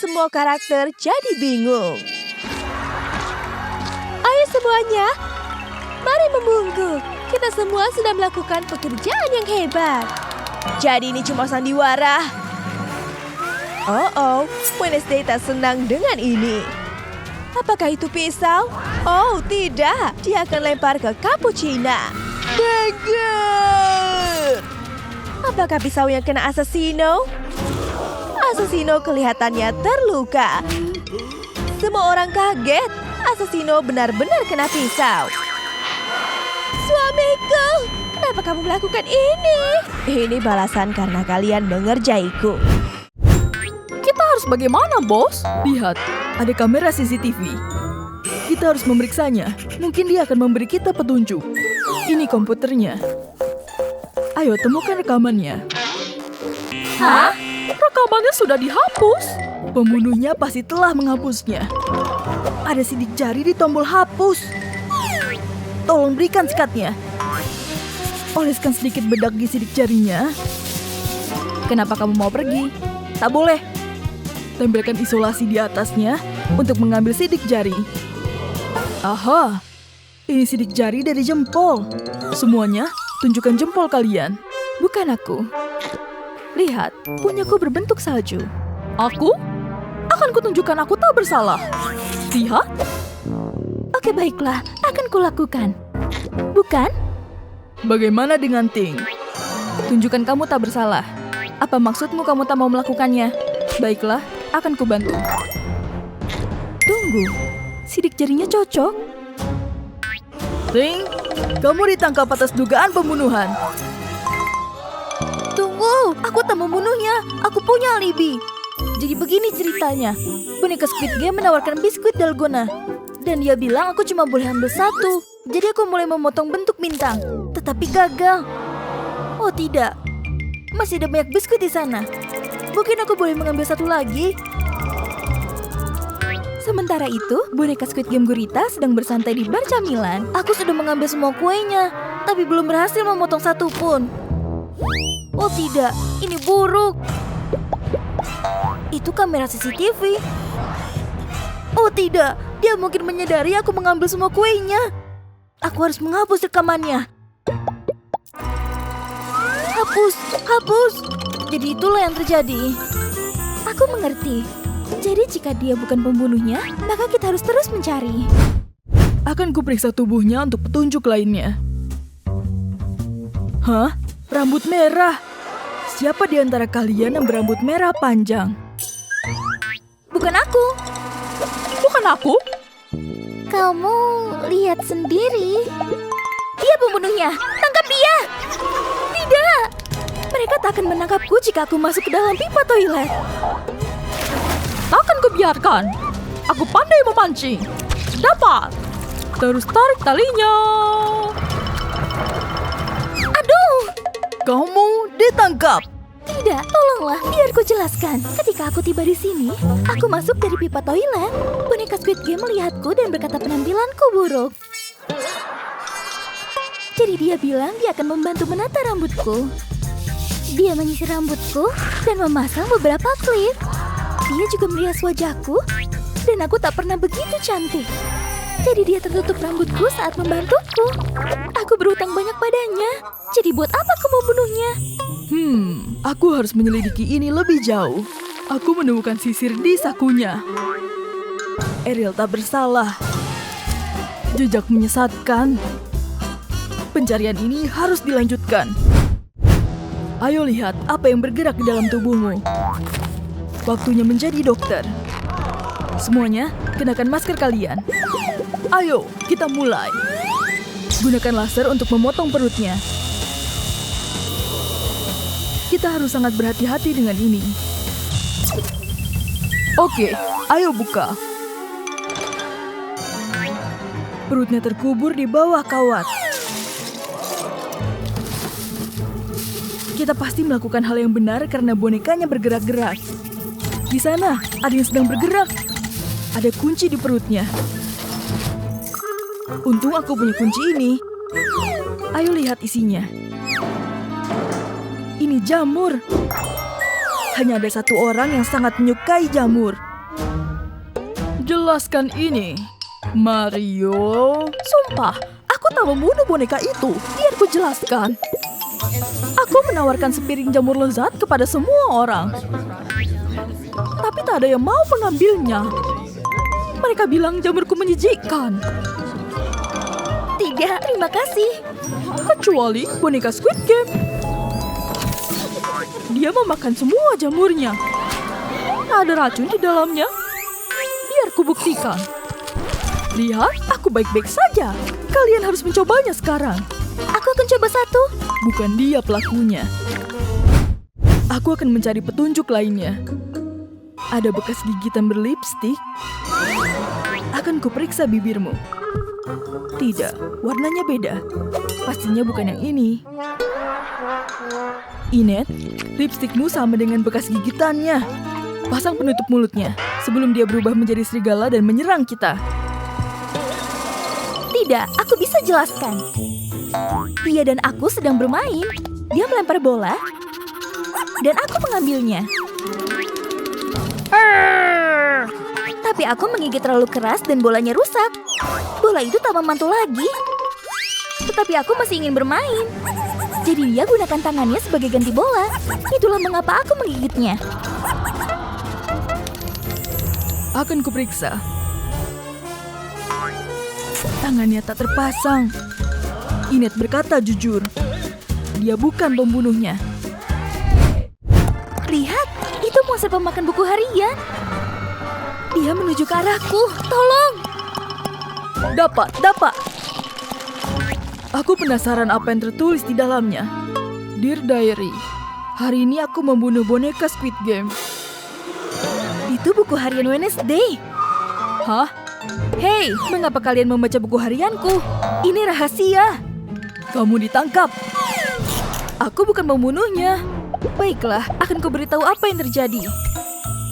Semua karakter jadi bingung. Ayo semuanya, mari membungkuk. Kita semua sudah melakukan pekerjaan yang hebat. Jadi ini cuma sandiwara. Oh, Wednesday tak senang dengan ini. Apakah itu pisau? Oh, tidak. Dia akan lempar ke Cappuccina. Dagger! Apakah pisau yang kena Assassino? Assassino kelihatannya terluka. Semua orang kaget. Assassino benar-benar kena pisau. Suamiku, kenapa kamu melakukan ini? Ini balasan karena kalian mengerjaiku. Kita harus bagaimana, bos? Lihat, ada kamera CCTV. Kita harus memeriksanya. Mungkin dia akan memberi kita petunjuk. Ini komputernya. Ayo, temukan rekamannya. Hah? Rekamannya sudah dihapus. Pembunuhnya pasti telah menghapusnya. Ada sidik jari di tombol hapus. Tolong berikan sikatnya. Oleskan sedikit bedak di sidik jarinya. Kenapa kamu mau pergi? Tak boleh. Tempelkan isolasi di atasnya untuk mengambil sidik jari. Aha, ini sidik jari dari jempol. Semuanya, tunjukkan jempol kalian. Bukan aku. Lihat, punyaku berbentuk salju. Aku? Akan kutunjukkan aku tak bersalah. Lihat. Oke, baiklah. Akan kulakukan. Bukan? Bagaimana dengan Ting? Tunjukkan kamu tak bersalah. Apa maksudmu kamu tak mau melakukannya? Baiklah, akan kubantu. Tunggu, sidik jarinya cocok. Ting, kamu ditangkap atas dugaan pembunuhan. Tunggu, aku tak membunuhnya. Aku punya alibi. Jadi begini ceritanya. Boneka Squid Game menawarkan biskuit dalgona. Dan dia bilang aku cuma boleh ambil satu. Jadi aku mulai memotong bentuk bintang. Tetapi gagal. Oh tidak. Masih ada banyak biskuit di sana. Mungkin aku boleh mengambil satu lagi. Sementara itu, boneka Squid Game Gurita sedang bersantai di bar camilan. Aku sudah mengambil semua kuenya, tapi belum berhasil memotong satu pun. Oh tidak, ini buruk. Itu kamera CCTV. Oh tidak, dia mungkin menyadari aku mengambil semua kuenya. Aku harus menghapus rekamannya. Hapus. Jadi itulah yang terjadi. Aku mengerti. Jadi jika dia bukan pembunuhnya, maka kita harus terus mencari. Akan kuperiksa tubuhnya untuk petunjuk lainnya. Hah? Rambut merah? Siapa di antara kalian yang berambut merah panjang? Bukan aku. Bukan aku? Kamu lihat sendiri. Dia pembunuhnya. Tangkap dia. Tidak. Mereka tak akan menangkapku jika aku masuk ke dalam pipa toilet. Takkan kubiarkan. Aku pandai memancing. Dapat. Terus tarik talinya. Aduh. Kamu ditangkap. Tidak, tolonglah, biar ku jelaskan. Ketika aku tiba di sini, aku masuk dari pipa toilet. Boneka Squid Game melihatku dan berkata penampilanku buruk. Jadi dia bilang dia akan membantu menata rambutku. Dia menyisir rambutku dan memasang beberapa klip. Dia juga merias wajahku dan aku tak pernah begitu cantik. Jadi dia tertutup rambutku saat membantuku. Aku berhutang banyak padanya. Jadi buat apa aku membunuhnya? Aku harus menyelidiki ini lebih jauh. Aku menemukan sisir di sakunya. Ariel tak bersalah. Jejak menyesatkan. Pencarian ini harus dilanjutkan. Ayo lihat apa yang bergerak di dalam tubuhmu. Waktunya menjadi dokter. Semuanya, kenakan masker kalian. Ayo, kita mulai. Gunakan laser untuk memotong perutnya. Kita harus sangat berhati-hati dengan ini. Oke, ayo buka. Perutnya terkubur di bawah kawat. Kita pasti melakukan hal yang benar karena bonekanya bergerak-gerak. Di sana, ada yang sedang bergerak. Ada kunci di perutnya. Untung aku punya kunci ini. Ayo lihat isinya. Ini jamur. Hanya ada satu orang yang sangat menyukai jamur. Jelaskan ini, Mario. Sumpah, aku tak membunuh boneka itu. Biar ku jelaskan. Aku menawarkan sepiring jamur lezat kepada semua orang. Tapi tak ada yang mau mengambilnya. Mereka bilang jamurku menjijikkan. Tidak, terima kasih. Kecuali boneka Squid Game. Dia memakan semua jamurnya. Ada racun di dalamnya. Biar ku buktikan. Lihat, aku baik-baik saja. Kalian harus mencobanya sekarang. Aku akan coba satu. Bukan dia pelakunya. Aku akan mencari petunjuk lainnya. Ada bekas gigitan berlipstik. Akan kuperiksa bibirmu. Tidak, warnanya beda. Pastinya bukan yang ini. Inet, lipstikmu sama dengan bekas gigitannya. Pasang penutup mulutnya sebelum dia berubah menjadi serigala dan menyerang kita. Tidak, aku bisa jelaskan. Dia dan aku sedang bermain. Dia melempar bola, dan aku mengambilnya. Tapi aku menggigit terlalu keras dan bolanya rusak. Bola itu tak memantul lagi. Tetapi aku masih ingin bermain. Jadi dia gunakan tangannya sebagai ganti bola. Itulah mengapa aku menggigitnya. Akan kuperiksa. Tangannya tak terpasang. Inet berkata jujur. Dia bukan pembunuhnya. Lihat, itu monster pemakan buku harian. Dia menuju ke arahku. Tolong! Dapat. Aku penasaran apa yang tertulis di dalamnya. Dear Diary, hari ini aku membunuh boneka Squid Game. Itu buku harian Wednesday. Hah? Hei, mengapa kalian membaca buku harianku? Ini rahasia. Kamu ditangkap. Aku bukan pembunuhnya. Baiklah, akan kuberitahu apa yang terjadi.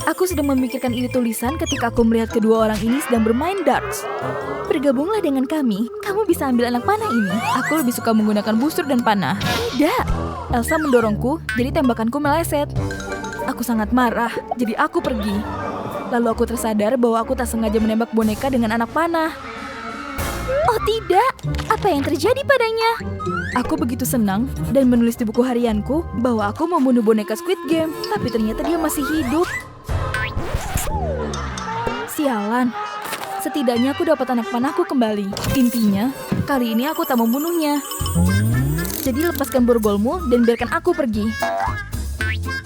Aku sedang memikirkan ide tulisan ketika aku melihat kedua orang ini sedang bermain darts. Bergabunglah dengan kami. Kamu bisa ambil anak panah ini. Aku lebih suka menggunakan busur dan panah. Tidak. Elsa mendorongku, jadi tembakanku meleset. Aku sangat marah, jadi aku pergi. Lalu aku tersadar bahwa aku tak sengaja menembak boneka dengan anak panah. Oh tidak, apa yang terjadi padanya? Aku begitu senang dan menulis di buku harianku bahwa aku membunuh boneka Squid Game, tapi ternyata dia masih hidup. Sialan, setidaknya aku dapat anak panahku kembali. Intinya, kali ini aku tak membunuhnya. Jadi lepaskan borgolmu dan biarkan aku pergi.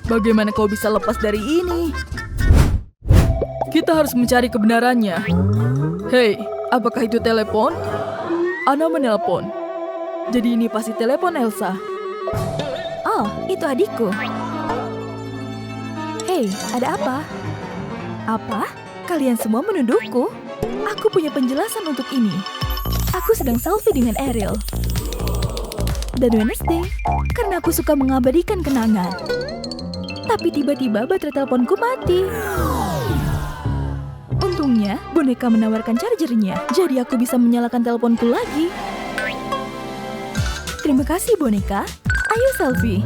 Bagaimana kau bisa lepas dari ini? Kita harus mencari kebenarannya. Hei, apakah itu telepon? Ana menelpon. Jadi ini pasti telepon Elsa. Oh, itu adikku. Hei, ada apa? Apa? Kalian semua menuduhku? Aku punya penjelasan untuk ini. Aku sedang selfie dengan Ariel. Dan Wednesday, karena aku suka mengabadikan kenangan. Tapi tiba-tiba baterai teleponku mati. Untungnya, boneka menawarkan chargernya, jadi aku bisa menyalakan teleponku lagi. Terima kasih, boneka. Ayo selfie.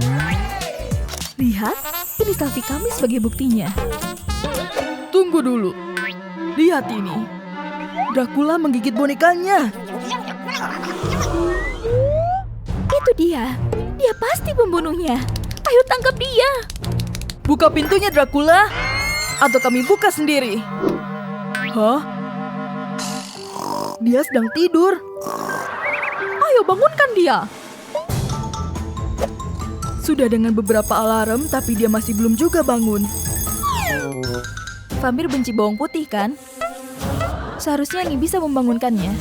Lihat, ini selfie kami sebagai buktinya. Tunggu dulu. Lihat ini. Dracula menggigit bonekanya. Itu dia. Dia pasti pembunuhnya. Ayo tangkap dia. Buka pintunya, Dracula. Atau kami buka sendiri. Hah? Dia sedang tidur. Ayo bangunkan dia. Sudah dengan beberapa alarm, tapi dia masih belum juga bangun. Vampir benci bawang putih, kan? Seharusnya ini bisa membangunkannya.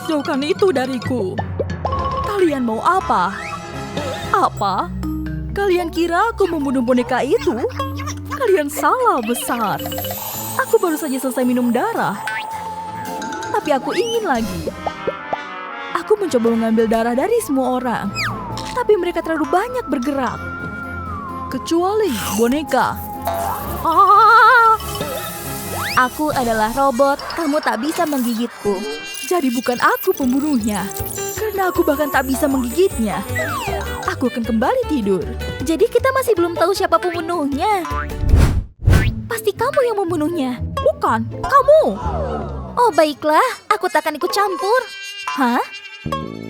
Jauhkan itu dariku. Kalian mau apa? Apa? Kalian kira aku membunuh boneka itu? Kalian salah besar. Aku baru saja selesai minum darah. Tapi aku ingin lagi. Aku mencoba mengambil darah dari semua orang. Tapi mereka terlalu banyak bergerak. Kecuali boneka. Aku adalah robot, kamu tak bisa menggigitku. Jadi bukan aku pembunuhnya. Karena aku bahkan tak bisa menggigitnya. Aku akan kembali tidur. Jadi kita masih belum tahu siapa pembunuhnya. Pasti kamu yang membunuhnya. Bukan, kamu. Oh baiklah, aku takkan ikut campur. Hah?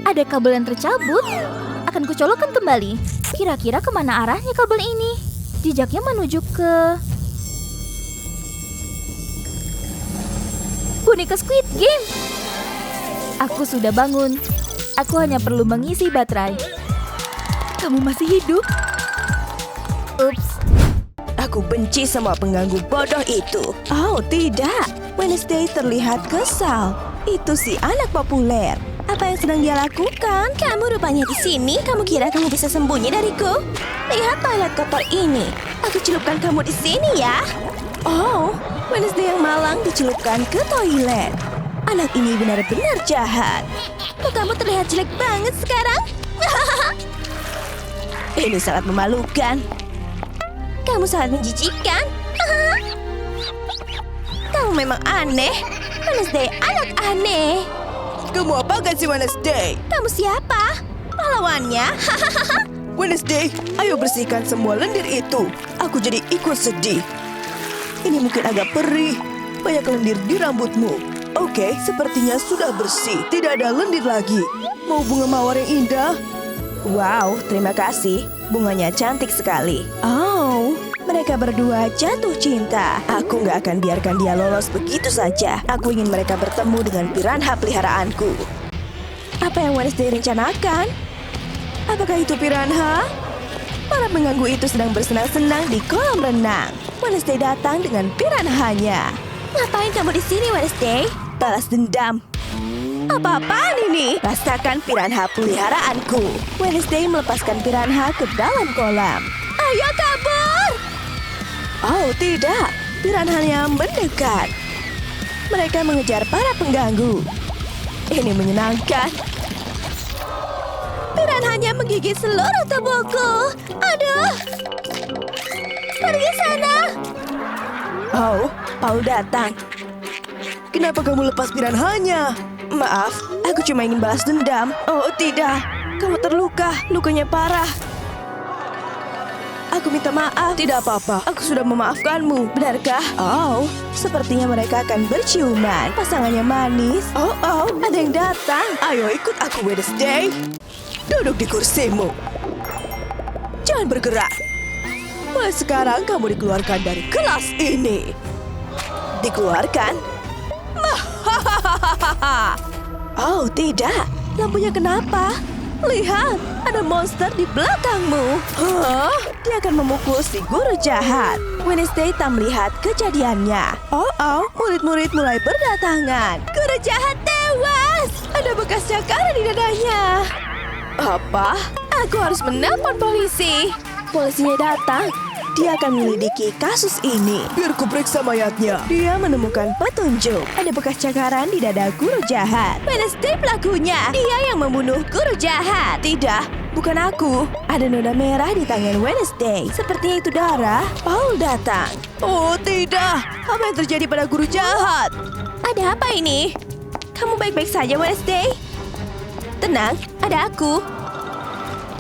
Ada kabel yang tercabut? Akan kucolokkan kembali. Kira-kira kemana arahnya kabel ini? Jejaknya menuju ke... boneka Squid Game. Aku sudah bangun. Aku hanya perlu mengisi baterai. Kamu masih hidup? Ups. Aku benci semua pengganggu bodoh itu. Oh tidak, Wednesday terlihat kesal. Itu si anak populer. Apa yang sedang dia lakukan? Kamu rupanya di sini. Kamu kira kamu bisa sembunyi dariku? Lihat toilet kotor ini. Aku celupkan kamu di sini ya. Oh, Wednesday yang malang dicelupkan ke toilet. Anak ini benar-benar jahat. Kok kamu terlihat jelek banget sekarang? Ini sangat memalukan. Kamu sangat menjijikan. Kamu memang aneh. Wednesday, anak aneh. Kamu apa sih Wednesday? Kamu siapa? Pahlawannya? Wednesday, ayo bersihkan semua lendir itu. Aku jadi ikut sedih. Ini mungkin agak perih. Banyak lendir di rambutmu. Oke, sepertinya sudah bersih. Tidak ada lendir lagi. Mau bunga mawar yang indah? Wow, terima kasih. Bunganya cantik sekali. Oh, mereka berdua jatuh cinta. Aku nggak akan biarkan dia lolos begitu saja. Aku ingin mereka bertemu dengan piranha peliharaanku. Apa yang Wednesday rencanakan? Apakah itu piranha? Para pengganggu itu sedang bersenang-senang di kolam renang. Wednesday datang dengan piranhanya. Ngapain kamu di sini, Wednesday? Balas dendam. Apa-apaan ini? Rasakan piranha peliharaanku. Wednesday melepaskan piranha ke dalam kolam. Ayo kabur! Oh tidak, piranhanya mendekat. Mereka mengejar para pengganggu. Ini menyenangkan. Piranhanya menggigit seluruh tubuhku. Aduh! Pergi sana! Oh, Paul datang. Kenapa kamu lepas piranhanya? Maaf, aku cuma ingin balas dendam. Oh tidak, kamu terluka. Lukanya parah. Aku minta maaf. Tidak apa-apa, Aku sudah memaafkanmu. Benarkah? Oh, sepertinya mereka akan berciuman. Pasangannya manis. Oh, ada yang datang. ayo ikut aku Wednesday. Duduk di kursimu. Jangan bergerak. Mulai sekarang kamu dikeluarkan dari kelas ini. Dikeluarkan? Oh tidak, lampunya kenapa? Lihat, ada monster di belakangmu. Hah? Dia akan memukul si guru jahat. Wednesday tak melihat kejadiannya. Oh, murid-murid mulai berdatangan. Guru jahat tewas. Ada bekas cakaran di dadanya. Apa? Aku harus menelpon polisi. Polisinya datang. Dia akan menyelidiki kasus ini. Biar ku periksa mayatnya. Dia menemukan petunjuk. Ada bekas cakaran di dada guru jahat. Wednesday pelakunya. Dia yang membunuh guru jahat. Tidak, bukan aku. Ada noda merah di tangan Wednesday. Sepertinya itu darah. Paul datang. Oh tidak, apa yang terjadi pada guru jahat? Ada apa ini? Kamu baik-baik saja, Wednesday? Tenang, ada aku.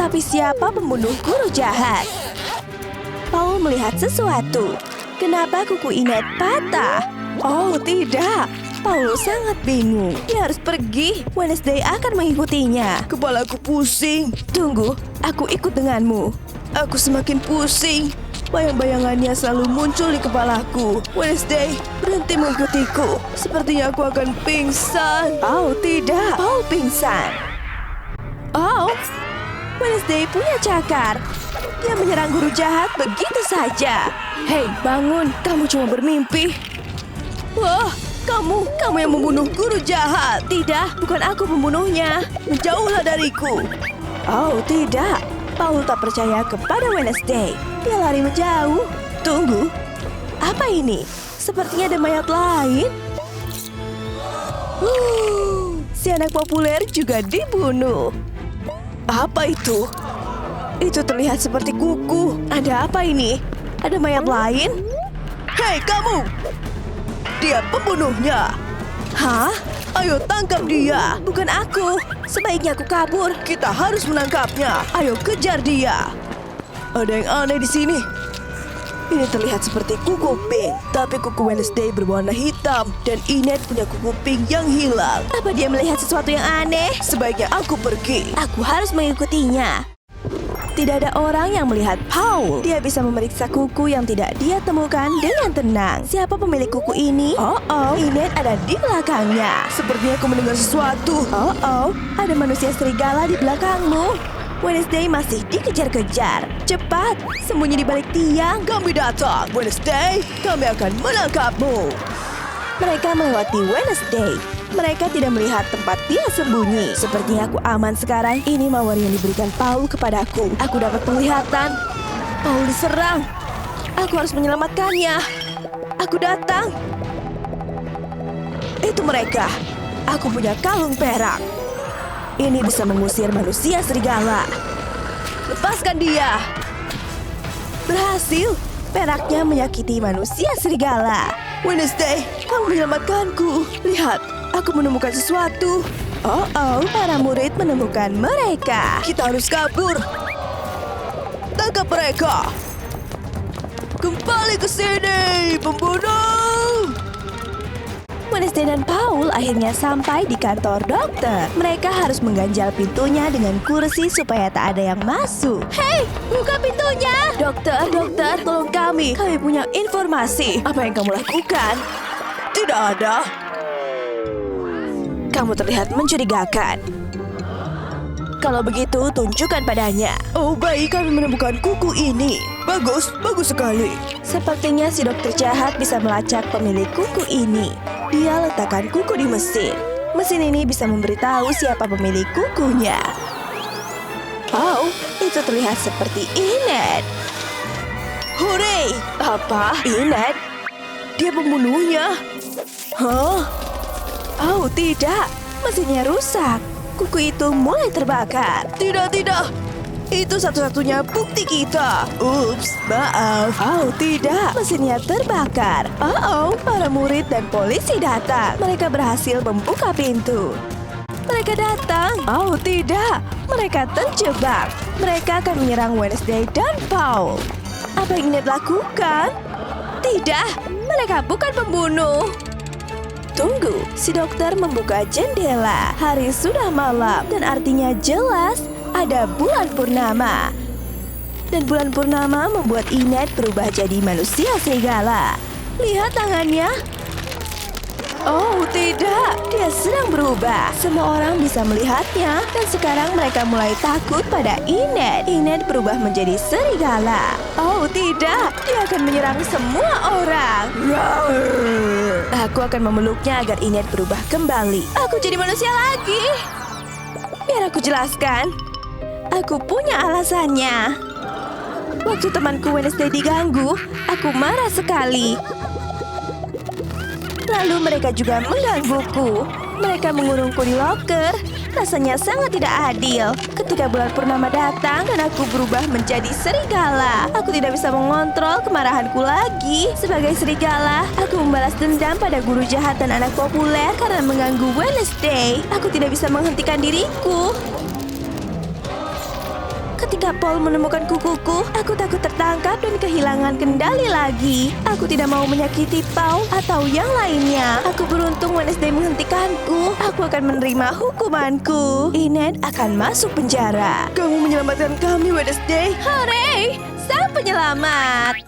Tapi siapa pembunuh guru jahat? Paul melihat sesuatu. Kenapa kuku Inet patah? Oh tidak, Paul sangat bingung. Dia harus pergi. Wednesday akan mengikutinya. Kepalaku pusing. Tunggu, aku ikut denganmu. Aku semakin pusing. Bayang-bayangannya selalu muncul di kepalaku. Wednesday, berhenti mengikutiku. Sepertinya aku akan pingsan. Oh tidak, Paul pingsan. Oh, Wednesday punya cakar. Dia menyerang guru jahat begitu saja. Hei, bangun. Kamu cuma bermimpi. Wah, kamu yang membunuh guru jahat. Tidak, bukan aku pembunuhnya. Menjauhlah dariku. Oh, tidak. Paul tak percaya kepada Wednesday. Dia lari menjauh. Tunggu. Apa ini? Sepertinya ada mayat lain. Si anak populer juga dibunuh. Apa itu? Itu terlihat seperti kuku. Ada apa ini? Ada mayat lain? Hei kamu! Dia pembunuhnya. Hah? Ayo tangkap dia. Bukan aku. Sebaiknya aku kabur. Kita harus menangkapnya. Ayo kejar dia. Ada yang aneh di sini. Ini terlihat seperti kuku pink, tapi kuku Wednesday berwarna hitam dan Inet punya kuku pink yang hilang. Apa dia melihat sesuatu yang aneh? Sebaiknya aku pergi. Aku harus mengikutinya. Tidak ada orang yang melihat Paul. Dia bisa memeriksa kuku yang tidak dia temukan dengan tenang. Siapa pemilik kuku ini? Oh, Inet ada di belakangnya. Sepertinya aku mendengar sesuatu. Oh, ada manusia serigala di belakangmu. Wednesday masih dikejar-kejar. Cepat, sembunyi di balik tiang. Kami datang, Wednesday. Kami akan menangkapmu. Mereka melewati Wednesday. Mereka tidak melihat tempat dia sembunyi. Sepertinya aku aman sekarang. Ini mawar yang diberikan Paul kepadaku. Aku dapat penglihatan. Paul diserang. Aku harus menyelamatkannya. Aku datang. Itu mereka. Aku punya kalung perak. Ini bisa mengusir manusia serigala. Lepaskan dia. Berhasil. Peraknya menyakiti manusia serigala. Wednesday, kamu menyelamatkanku. Lihat, aku menemukan sesuatu. Oh, para murid menemukan mereka. Kita harus kabur. Tangkap mereka. Kembali ke sini, pembunuh. Wednesday dan Paul akhirnya sampai di kantor dokter. Mereka harus mengganjal pintunya dengan kursi supaya tak ada yang masuk. Hei, buka pintunya! Dokter, tolong kami. Kami punya informasi. Apa yang kamu lakukan? Tidak ada. Kamu terlihat mencurigakan. Kalau begitu, tunjukkan padanya. Oh, baik, kami menemukan kuku ini. Bagus sekali. Sepertinya si dokter jahat bisa melacak pemilik kuku ini. Dia letakkan kuku di mesin. Mesin ini bisa memberitahu siapa pemilik kukunya. Oh, itu terlihat seperti Enid. Hore! Apa? Enid? Dia pembunuhnya? Hah? Oh, tidak. Mesinnya rusak. Kuku itu mulai terbakar. Tidak. Itu satu-satunya bukti kita. Ups, maaf. Oh, tidak. Mesinnya terbakar. Para murid dan polisi datang. Mereka berhasil membuka pintu. Mereka datang. Oh, tidak. Mereka terjebak. Mereka akan menyerang Wednesday dan Paul. Apa yang Enid lakukan? Tidak. Mereka bukan pembunuh. Tunggu, si dokter membuka jendela. Hari sudah malam dan artinya jelas ada bulan purnama. Dan bulan purnama membuat Enid berubah jadi manusia serigala. Lihat tangannya. Oh, tidak. Dia sedang berubah. Semua orang bisa melihatnya. Dan sekarang mereka mulai takut pada Enid. Enid berubah menjadi serigala. Oh, tidak. Dia akan menyerang semua orang. Aku akan memeluknya agar Enid berubah kembali. Aku jadi manusia lagi. Biar aku jelaskan. Aku punya alasannya. Waktu temanku Wednesday diganggu, aku marah sekali. Lalu mereka juga menggangguku. Mereka mengurungku di loker. Rasanya sangat tidak adil. Ketika bulan purnama datang dan aku berubah menjadi serigala, aku tidak bisa mengontrol kemarahanku lagi. Sebagai serigala, aku membalas dendam pada guru jahat dan anak populer karena mengganggu Wednesday. Aku tidak bisa menghentikan diriku. Ketika Paul menemukan kukuku, aku takut tertangkap dan kehilangan kendali lagi. Aku tidak mau menyakiti Paul atau yang lainnya. Aku beruntung Wednesday menghentikanku. Aku akan menerima hukumanku. Enid akan masuk penjara. Kamu menyelamatkan kami, Wednesday. Hooray! Sang penyelamat.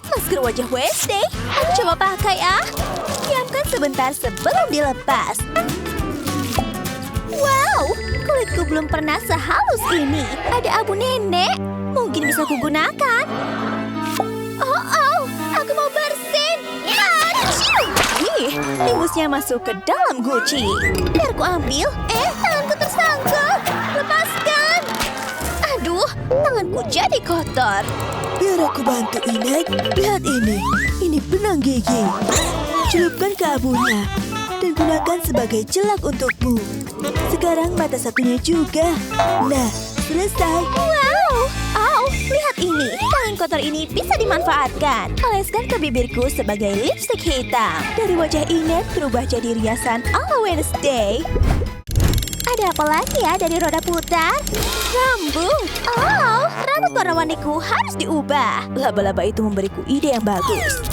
Masker wajah Wednesday. Aku coba pakai, Diamkan sebentar sebelum dilepas. Wow! Kulitku belum pernah sehalus ini. Ada abu nenek. Mungkin bisa kugunakan. Oh, aku mau bersin. Timusnya masuk ke dalam guci. Biar ku ambil. Tanganku tersangkut. Lepaskan. Aduh, tanganku jadi kotor. Biar aku bantu, Enid. Lihat ini. Ini benang gigi. Celupkan ke abunya. Dan gunakan sebagai celak untukmu. Sekarang mata satunya juga. Nah, selesai. Wow! Lihat ini. Tangan kotor ini bisa dimanfaatkan. Oleskan ke bibirku sebagai lipstik hitam. Dari wajah Enid berubah jadi riasan ala Wednesday. Ada apa lagi ya dari roda putar? Rambut. Rambut warna-warniku harus diubah. Laba-laba itu memberiku ide yang bagus.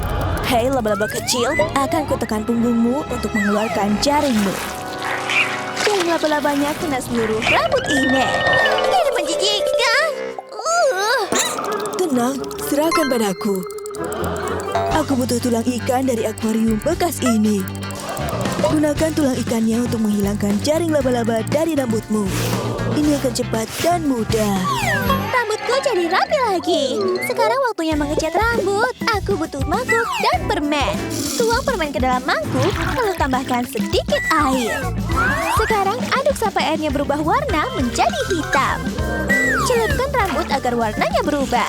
Hei laba-laba kecil, akan kutekan punggungmu untuk mengeluarkan jaringmu. Jaring laba-labanya kena seluruh rambut Enid. Ini menjijikkan. Tenang, serahkan padaku. Aku butuh tulang ikan dari akuarium bekas ini. Gunakan tulang ikannya untuk menghilangkan jaring laba-laba dari rambutmu. Ini akan cepat dan mudah. Rambutku jadi rapi lagi. Sekarang waktunya mengecat rambut. Aku butuh mangkuk dan permen. Tuang permen ke dalam mangkuk, lalu tambahkan sedikit air. Sekarang aduk sampai airnya berubah warna menjadi hitam. Celupkan rambut agar warnanya berubah.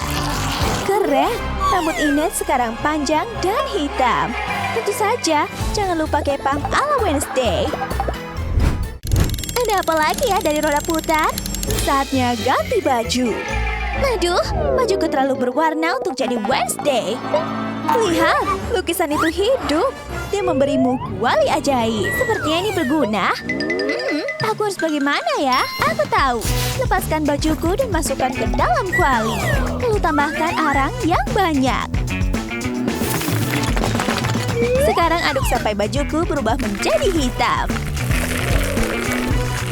Keren! Rambut Ines sekarang panjang dan hitam. Tentu saja, jangan lupa kepang ala Wednesday. Ada apa lagi ya dari roda putar? Saatnya ganti baju. Aduh, bajuku terlalu berwarna untuk jadi Wednesday. Lihat, lukisan itu hidup. Dia memberimu kuali ajaib. Sepertinya ini berguna. Aku harus bagaimana ya? Aku tahu. Lepaskan bajuku dan masukkan ke dalam kuali. Lalu tambahkan arang yang banyak. Sekarang aduk sampai bajuku berubah menjadi hitam.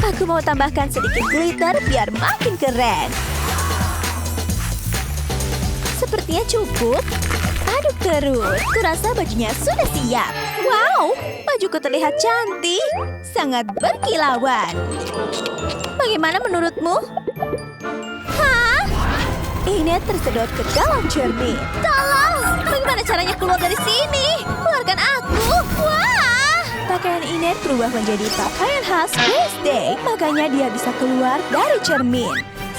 Aku mau tambahkan sedikit glitter biar makin keren. Sepertinya cukup. Aduk terus. Kurasa bajunya sudah siap. Wow, bajuku terlihat cantik. Sangat berkilauan. Bagaimana menurutmu? Hah? Ini tersedot ke dalam cermin. Tolong! Bagaimana caranya keluar dari sini? Keluarkan aku! Wah! Pakaian Inet berubah menjadi pakaian khas Wednesday. Makanya dia bisa keluar dari cermin.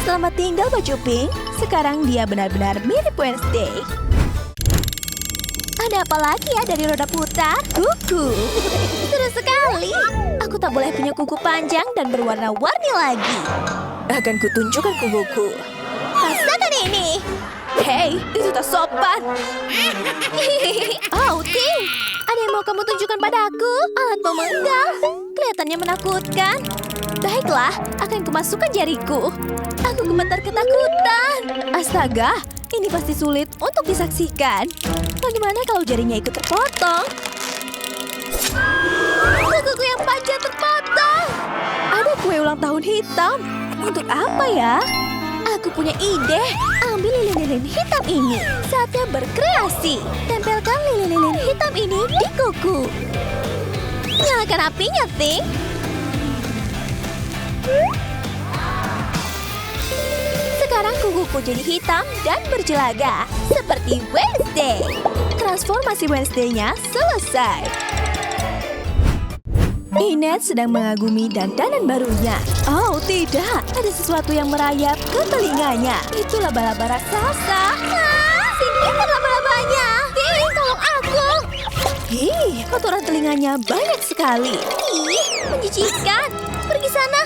Selamat tinggal baju pink. Sekarang dia benar-benar mirip Wednesday. Ada apa lagi ya dari roda putar? Kuku. Seru sekali. Aku tak boleh punya kuku panjang dan berwarna-warni lagi. Akan kutunjukkan kukuku. Rasakan ini. Hei, itu tak sopan. Oh, Tim. Ada yang mau kamu tunjukkan padaku? Alat memenggal. Kelihatannya menakutkan. Baiklah, akan kumasukkan jariku. Aku gemetar ketakutan. Astaga, ini pasti sulit untuk disaksikan. Bagaimana kalau jarinya ikut terpotong? Kukuku yang panjang terpotong. Ada kue ulang tahun hitam. Untuk apa ya? Aku punya ide. Ambil lilin-lilin hitam ini. Saatnya berkreasi. Tempelkan lilin-lilin hitam ini di kuku. Nyalakan apinya, Ting. Sekarang kukuku jadi hitam dan berjelaga. Seperti Wednesday. Transformasi Wednesday-nya selesai. Inet sedang mengagumi dandanan barunya. Oh, tidak. Ada sesuatu yang merayap ke telinganya. Itu laba-laba raksasa. Singkirkan laba-labanya. Ting, tolong aku. Kotoran telinganya banyak sekali. Menjijikan. Pergi sana.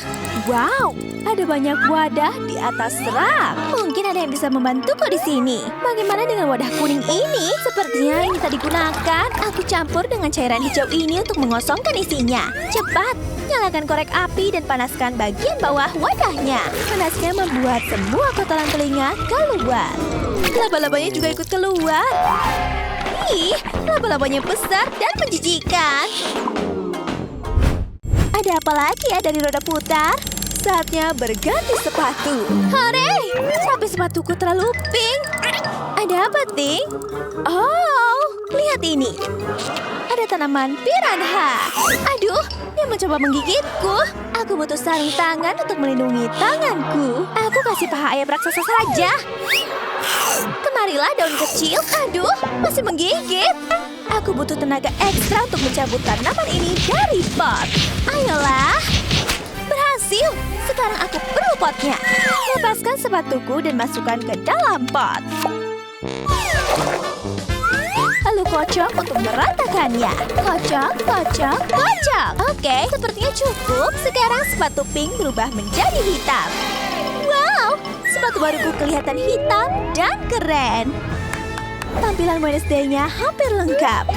Wow, ada banyak wadah di atas rak. Mungkin ada yang bisa membantuku di sini. Bagaimana dengan wadah kuning ini? Sepertinya ini tak digunakan. Aku campur dengan cairan hijau ini untuk mengosongkan isinya. Cepat, nyalakan korek api dan panaskan bagian bawah wadahnya. Panasnya membuat semua kotoran telinga keluar. Laba-labanya juga ikut keluar. Laba-labanya besar dan menjijikan. Ada apa lagi ya dari roda putar? Saatnya berganti sepatu. Hore! Sampai sepatuku terlalu pink. Ada apa, Ting? Oh, lihat ini. Ada tanaman piranha. Aduh, dia mencoba menggigitku. Aku butuh sarung tangan untuk melindungi tanganku. Aku kasih paha ayam raksasa saja. Kemarilah daun kecil. Aduh, masih menggigit. Aku butuh tenaga ekstra untuk mencabut tanaman ini dari pot. Ayolah. Berhasil. Sekarang aku perlu potnya. Lepaskan sepatuku dan masukkan ke dalam pot. Lalu kocok untuk meratakannya. Kocok, kocok, kocok. Oke, sepertinya cukup. Sekarang sepatu pink berubah menjadi hitam. Wow, sepatu baruku kelihatan hitam dan keren. Tampilan Wednesday-nya hampir lengkap.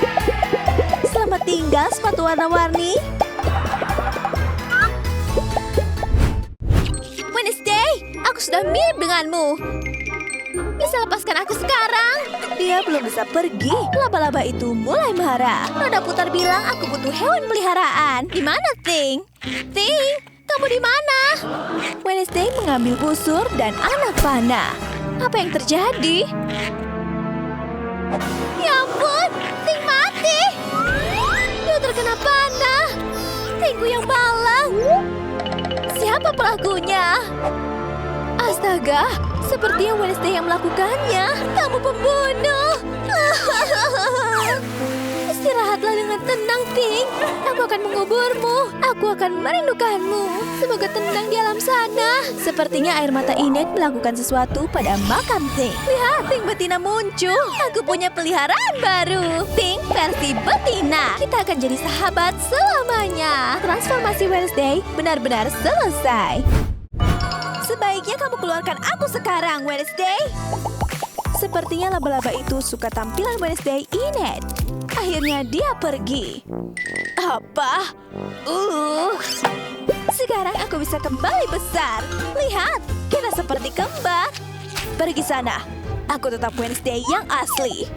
Selamat tinggal sepatu warna-warni. Wednesday, aku sudah mirip denganmu. Bisa lepaskan aku sekarang. Dia belum bisa pergi. Laba-laba itu mulai marah. Roda putar bilang aku butuh hewan peliharaan. Di mana, Ting? Ting, kamu di mana? Wednesday mengambil busur dan anak panah. Apa yang terjadi? Ya ampun, Ting mati. Dia terkena panah. Tingku yang malang. siapa pelakunya. Astaga, sepertinya Wednesday yang melakukannya. Kamu pembunuh. Istirahatlah dengan tenang, Ting. Aku akan menguburmu. Aku akan merindukanmu. Semoga tenang di alam sana. Sepertinya air mata Inet melakukan sesuatu pada makam Ting. Lihat, Ting betina muncul. Aku punya peliharaan baru. Ting versi betina. Kita akan jadi sahabat selamanya. Transformasi Wednesday benar-benar selesai. Sebaiknya kamu keluarkan aku sekarang, Wednesday. Sepertinya laba-laba itu suka tampilan Wednesday Inet. Akhirnya dia pergi. Apa? Sekarang aku bisa kembali besar. Lihat, kita seperti kembar. Pergi sana. Aku tetap Wednesday yang asli.